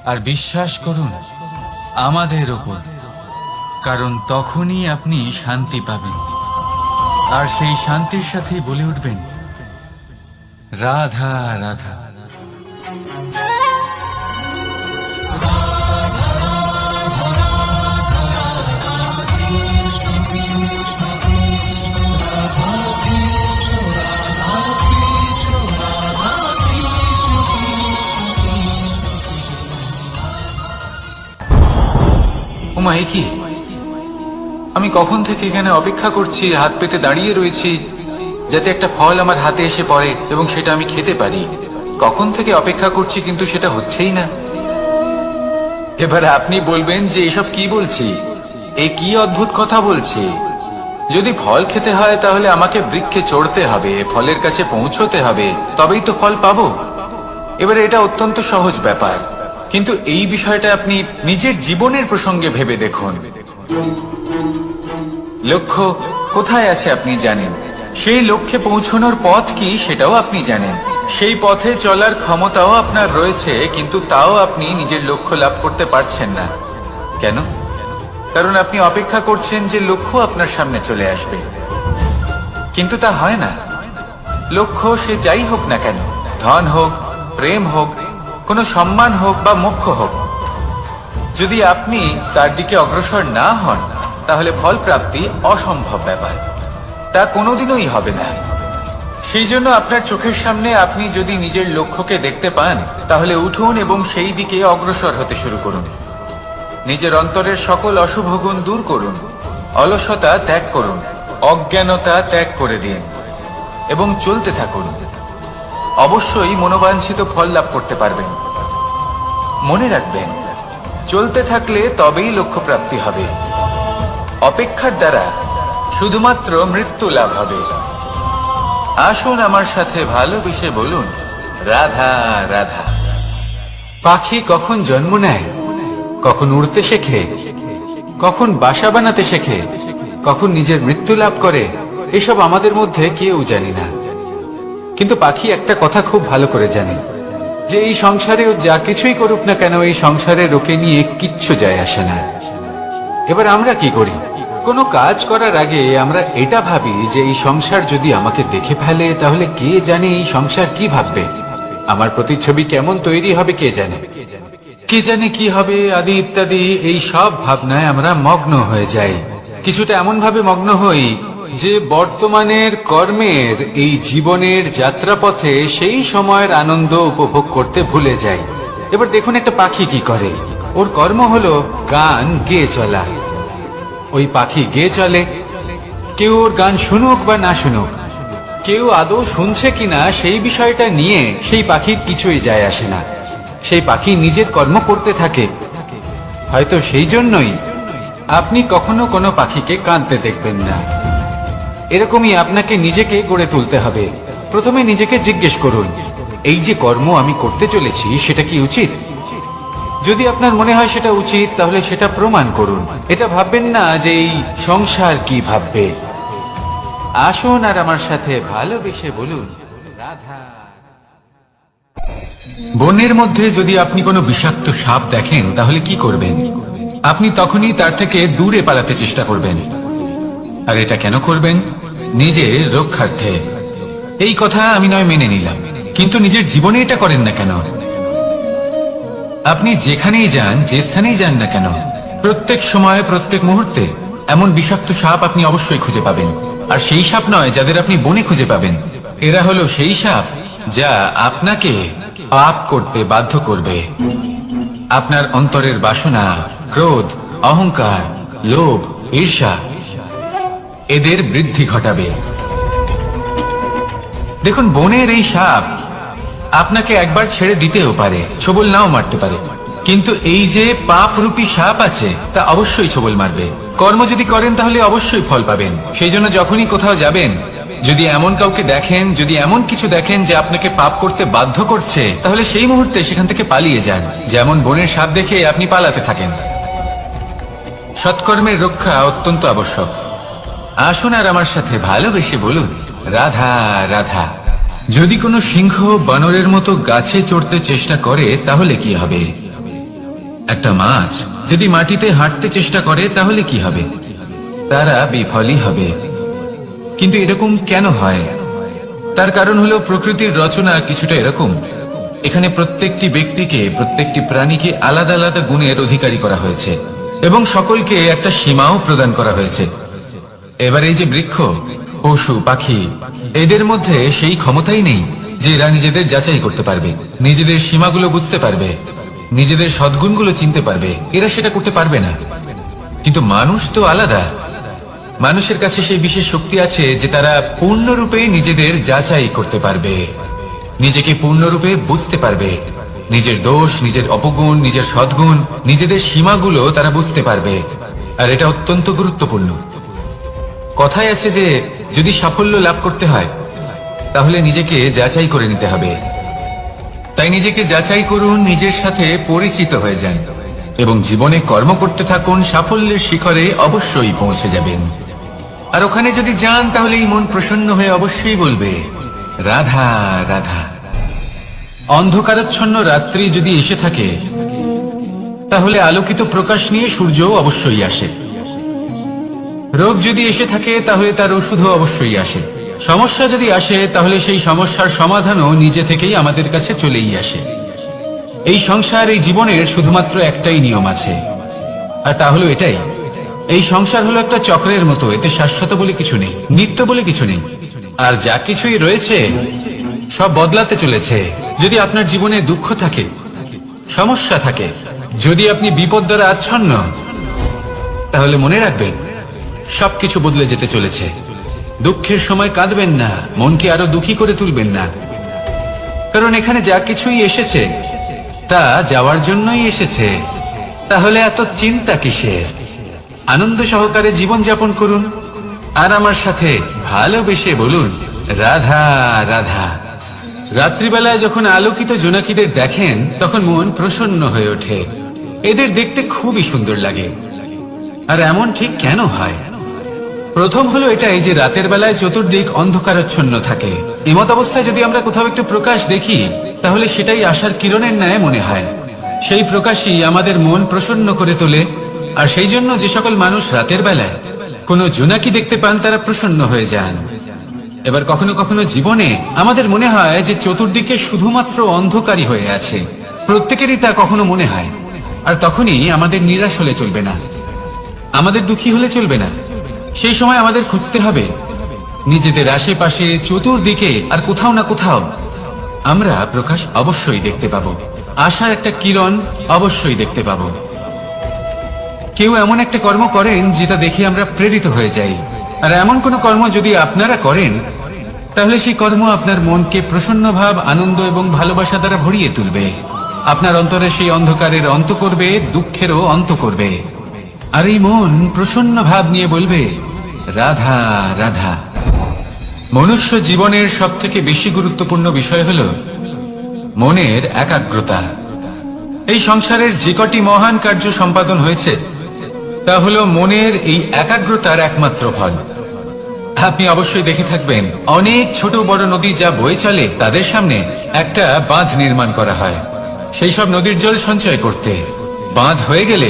আর বিশ্বাস করুন আমাদের ওপর, কারণ তখনই আপনি শান্তি পাবেন। আর সেই শান্তির সাথেই বলে উঠবেন, রাধা রাধা। ওমা, এ কি? আমি কখন থেকে এখানে অপেক্ষা করছি, হাত পেতে দাঁড়িয়ে রয়েছি যাতে একটা ফল আমার হাতে এসে পড়ে এবং সেটা আমি খেতে পারি। কখন থেকে অপেক্ষা করছি, কিন্তু সেটা হচ্ছেই না। এবার আপনি বলবেন যে এসব কি বলছি, এ কি অদ্ভুত কথা বলছি। যদি ফল খেতে হয় তাহলে আমাকে বৃক্ষে চড়তে হবে, ফলের কাছে পৌঁছতে হবে, তবেই তো ফল পাবো। এবারে এটা অত্যন্ত সহজ ব্যাপার, কিন্তু এই বিষয়টা আপনি নিজের জীবনের প্রসঙ্গে ভেবে দেখুন। লক্ষ্য কোথায় আছে আপনি জানেন, সেই লক্ষ্যে পৌঁছানোর পথ কি সেটাও আপনি জানেন, সেই পথে চলার ক্ষমতাও আপনার রয়েছে, কিন্তু তাও আপনি নিজের লক্ষ্য লাভ করতে পারছেন না। কেন? কারণ আপনি অপেক্ষা করছেন যে লক্ষ্য আপনার সামনে চলে আসবে, কিন্তু তা হয় না। লক্ষ্য সে যাই হোক না কেন, ধন হোক, প্রেম হোক, কোনো সম্মান হোক বা মোক্ষ হোক, যদি আপনি তার দিকে অগ্রসর না হন, তাহলে ফল প্রাপ্তি অসম্ভব ব্যাপার, তা কোনোদিনই হবে না। সেই জন্য আপনার চোখের সামনে আপনি যদি নিজের লক্ষ্যকে দেখতে পান, তাহলে উঠুন এবং সেই দিকে অগ্রসর হতে শুরু করুন। নিজের অন্তরের সকল অশুভ গুণ দূর করুন, অলসতা ত্যাগ করুন, অজ্ঞানতা ত্যাগ করে দিন এবং চলতে থাকুন। অবশ্যই মনোবাঞ্ছিত ফল লাভ করতে পারবেন। মনে রাখবেন, চলতে থাকলে তবেই লক্ষ্য প্রাপ্তি হবে। অপেক্ষার দ্বারা শুধুমাত্র মৃত্যু লাভ হবে। আসুন আমার সাথে ভালোবেসে বলুন, রাধা রাধা। পাখি কখন জন্ম নেয়, কখন উড়তে শেখে, কখন বাসা বানাতে শেখে, কখন নিজের মৃত্যু লাভ করে, এসব আমাদের মধ্যে কেউ জানি না। কিন্তু পাখি একটা কথা খুব ভালো করে জানে, যে এই সংসারে ও যা কিছুই করুক না কেন, এই সংসারে ওকে নিয়ে কিচ্ছু যায় আসে না। এবার আমরা কি করি? কোনো কাজ করার আগে আমরা এটা ভাবি যে এই সংসার যদি আমাকে দেখে ফেলে তাহলে কে জানে এই সংসার কি ভাববে, আমার প্রতিচ্ছবি কেমন তৈরি হবে কে জানে, কে জানে কি হবে আদি ইত্যাদি। এই সব ভাবনায় আমরা মগ্ন হয়ে যাই। কিছুটা এমন ভাবে মগ্ন হই যে বর্তমানের কর্মের এই জীবনের যাত্রাপথে সেই সময়ের আনন্দ উপভোগ করতে ভুলে যাই। এবার দেখুন একটা পাখি কি করে, ওর কর্ম হলো গান গেয়ে চলা। ওই পাখি গেয়ে চলে, কেউ ওর গান শুনুক বা না শুনুক, কেউ আদৌ শুনছে কিনা সেই বিষয়টা নিয়ে সেই পাখির কিছুই যায় আসে না। সেই পাখি নিজের কর্ম করতে থাকে। হয়তো সেই জন্যই আপনি কখনো কোনো পাখিকে কাঁদতে দেখবেন না। এরকমই আপনাকে নিজেকে গড়ে তুলতে হবে। প্রথমে নিজেকে জিজ্ঞেস করুন, এই যে কর্ম আমি করতে চলেছি সেটা কি উচিত? যদি আপনার মনে হয় সেটা উচিত, তাহলে সেটা প্রমাণ করুন। এটা ভাববেন না যে এই সংসার কি ভাববে। আসুন আর আমার সাথে ভালোবেসে বলুন, রাধা। বনের মধ্যে যদি আপনি কোনো বিষাক্ত সাপ দেখেন তাহলে কি করবেন? আপনি তখনই তার থেকে দূরে পালাতে চেষ্টা করবেন। আর এটা কেন করবেন? নিজের রক্ষার্থে। এই কথা আমি নয় মেনে নিলাম, কিন্তু নিজের জীবনে এটা করেন না কেন? আপনি যেখানেই যান, যে স্থানেই যান না কেন, প্রত্যেক সময় প্রত্যেক মুহূর্তে এমন বিষাক্ত সাপ আপনি অবশ্যই খুঁজে পাবেন। আর সেই সাপ নয় যাদের আপনি বনে খুঁজে পাবেন, এরা হলো সেই সাপ যা আপনাকে পাপ করতে বাধ্য করবে। আপনার অন্তরের বাসনা, ক্রোধ, অহংকার, লোভ, ঈর্ষা এদের বৃদ্ধি ঘটাবে। দেখুন, বনের এই সাপ আপনাকে একবার ছেড়ে দিতেও পারে, ছোবল নাও মারতে পারে, কিন্তু এই যে পাপরূপী সাপ আছে তা অবশ্যই ছোবল মারবে। কর্ম যদি করেন তাহলে অবশ্যই ফল পাবেন। সেই জন্য যখনই কোথাও যাবেন, যদি এমন কাউকে দেখেন, যদি এমন কিছু দেখেন যে আপনাকে পাপ করতে বাধ্য করছে, তাহলে সেই মুহূর্তে সেখান থেকে পালিয়ে যান। যেমন বনের সাপ দেখে আপনি পালাতে থাকেন। সৎকর্মের রক্ষা অত্যন্ত আবশ্যক। আসুন আর আমার সাথে ভালোবেসে বলুন, রাধা রাধা। যদি কোনো সিংহ বানরের মতো গাছে চড়তে চেষ্টা করে তাহলে কি হবে? একটা মাছ যদি মাটিতে হাঁটতে চেষ্টা করে তাহলে কি হবে? তারা বিফলই হবে। কিন্তু এরকম কেন হয়? তার কারণ হলো প্রকৃতির রচনা কিছুটা এরকম। এখানে প্রত্যেকটি ব্যক্তিকে, প্রত্যেকটি প্রাণীকে আলাদা আলাদা গুণের অধিকারী করা হয়েছে এবং সকলকে একটা সীমাও প্রদান করা হয়েছে। এবার এই যে বৃক্ষ, পশু, পাখি, এদের মধ্যে সেই ক্ষমতাই নেই যে এরা নিজেদের যাচাই করতে পারবে, নিজেদের সীমাগুলো বুঝতে পারবে, নিজেদের সদ্গুণগুলো চিনতে পারবে। এরা সেটা করতে পারবে না। কিন্তু মানুষ তো আলাদা। মানুষের কাছে সেই বিশেষ শক্তি আছে যে তারা পূর্ণরূপে নিজেদের যাচাই করতে পারবে, নিজেকে পূর্ণরূপে বুঝতে পারবে, নিজের দোষ, নিজের অপগুণ, নিজের সদ্গুণ, নিজেদের সীমাগুলো তারা বুঝতে পারবে। আর এটা অত্যন্ত গুরুত্বপূর্ণ। কথায় আছে যে যদি সাফল্য লাভ করতে হয় তাহলে নিজেকে যাচাই করে নিতে হবে। তাই নিজেকে যাচাই করুন, নিজের সাথে পরিচিত হয়ে যান এবং জীবনে কর্ম করতে থাকুন। সাফল্যের শিখরে অবশ্যই পৌঁছে যাবেন। আর ওখানে যদি যান তাহলে এই মন প্রসন্ন হয়ে অবশ্যই বলবে, রাধা রাধা। অন্ধকারাচ্ছন্ন রাত্রি যদি এসে থাকে তাহলে আলোকিত প্রকাশ নিয়ে সূর্যও অবশ্যই আসে। রোগ যদি এসে থাকে তাহলে তার ওষুধও অবশ্যই আসে। সমস্যা যদি আসে তাহলে সেই সমস্যার সমাধানও নিজে থেকেই আমাদের কাছে চলেই আসে। এই সংসার, এই জীবনের শুধুমাত্র একটাই নিয়ম আছে, আর তা হলো এটাই, এই সংসার হলো একটা চক্রের মতো। এতে শাশ্বত বলে কিছু নেই, নিত্য বলে কিছু নেই। আর যা কিছুই রয়েছে সব বদলাতে চলেছে। যদি আপনার জীবনে দুঃখ থাকে, সমস্যা থাকে, যদি আপনি বিপদ দ্বারা আচ্ছন্ন, তাহলে মনে রাখবেন সবকিছু বদলে যেতে চলেছে। দুঃখের সময় কাঁদবেন না, মনকে আরো দুঃখী করে তুলবেন না, কারণ এখানে যা কিছুই এসেছে তা যাওয়ার জন্যই এসেছে। তাহলে এত চিন্তা কিসের? আনন্দ সহকারে জীবন যাপন করুন আর আমার সাথে ভালোবেসে বলুন, রাধা রাধা। রাত্রিবেলায় যখন আলোকিত জোনাকিদের দেখেন তখন মন প্রসন্ন হয়ে ওঠে। এদের দেখতে খুবই সুন্দর লাগে। আর এমন ঠিক কেন হয়? প্রথম হলো এটাই যে রাতের বেলায় চতুর্দিক অন্ধকারাচ্ছন্ন থাকে। এমত অবস্থায় যদি আমরা কোথাও একটু প্রকাশ দেখি তাহলে সেটাই আশার কিরণের ন্যায় মনে হয়। সেই প্রকাশই আমাদের মন প্রসন্ন করে তোলে। আর সেই জন্য যে সকল মানুষ রাতের বেলায় কোনো জোনাকি দেখতে পান তারা প্রসন্ন হয়ে যান। এবার কখনো কখনো জীবনে আমাদের মনে হয় যে চতুর্দিকে শুধুমাত্র অন্ধকারই হয়ে আছে। প্রত্যেকেরই তা কখনো মনে হয়। আর তখনই আমাদের নিরাশ হলে চলবে না, আমাদের দুঃখী হলে চলবে না। সেই সময় আমাদের খুঁজতে হবে নিজেদের আশেপাশে, চতুর্দিকে আর কোথাও না কোথাও আমরা প্রকাশ অবশ্যই দেখতে পাবো। আশার একটা কিরণ অবশ্যই দেখতে পাবো। কেউ এমন একটা কর্ম করেন যেটা দেখে আমরা প্রেরিত হয়ে যাই। আর এমন কোন কর্ম যদি আপনারা করেন তাহলে সেই কর্ম আপনার মনকে প্রসন্ন ভাব, আনন্দ এবং ভালোবাসা দ্বারা ভরিয়ে তুলবে। আপনার অন্তরে সেই অন্ধকারের অন্ত করবে, দুঃখেরও অন্ত করবে। আর এই মন প্রসন্ন ভাব নিয়ে বলবে, রাধা রাধা। মনুষ্য জীবনের সব থেকে বেশি গুরুত্বপূর্ণ বিষয় হল মনের একাগ্রতা। এই সংসারের যে কটি মহান কার্য সম্পাদন হয়েছে তা হল মনের এই একাগ্রতার একমাত্র ফল। আপনি অবশ্যই দেখে থাকবেন অনেক ছোট বড় নদী যা বয়ে চলে তাদের সামনে একটা বাঁধ নির্মাণ করা হয় সেই সব নদীর জল সঞ্চয় করতে। বাঁধ হয়ে গেলে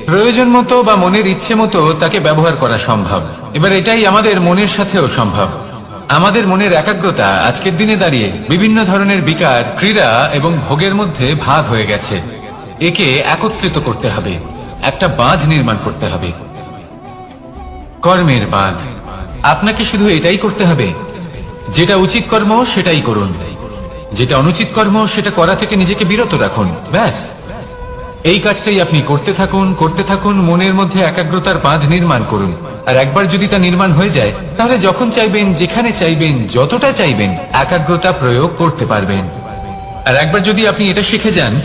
প্রয়োজন মতো বা মনের ইচ্ছে মতো তাকে ব্যবহার করা সম্ভব। এবার এটাই আমাদের মনের সাথেও সম্ভব। আমাদের মনের একাগ্রতা আজকের দিনে দাঁড়িয়ে বিভিন্ন ধরনের বিকার, ক্রীড়া এবং ভোগের মধ্যে ভাগ হয়ে গেছে। একে একত্রিত করতে হবে, একটা বাঁধ নির্মাণ করতে হবে, কর্মের বাঁধ। আপনাকে শুধু এটাই করতে হবে, যেটা উচিত কর্ম সেটাই করুন, যেটা অনুচিত কর্ম সেটা করা থেকে নিজেকে বিরত রাখুন। ব্যাস, এই কাজটাই আপনি করতে থাকুন, মনের মধ্যে একাগ্রতার বাঁধ নির্মাণ করুন। আর একবার যদি তা নির্মাণ হয়ে যায় তাহলে যখন চাইবেন, যেখানে চাইবেন, যতটা চাইবেন একাগ্রতা প্রয়োগ করতে পারবেন। আর একবার যদি আপনি এটা শিখে যান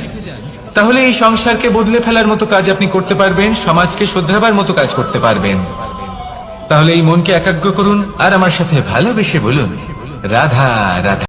তাহলে এই সংসারকে বদলে ফেলার মতো কাজ আপনি করতে পারবেন, সমাজকে শোধরাবার মতো কাজ করতে পারবেন। তাহলে এই মনকে একাগ্র করুন আর আমার সাথে ভালোবেসে বলুন, রাধা রাধা।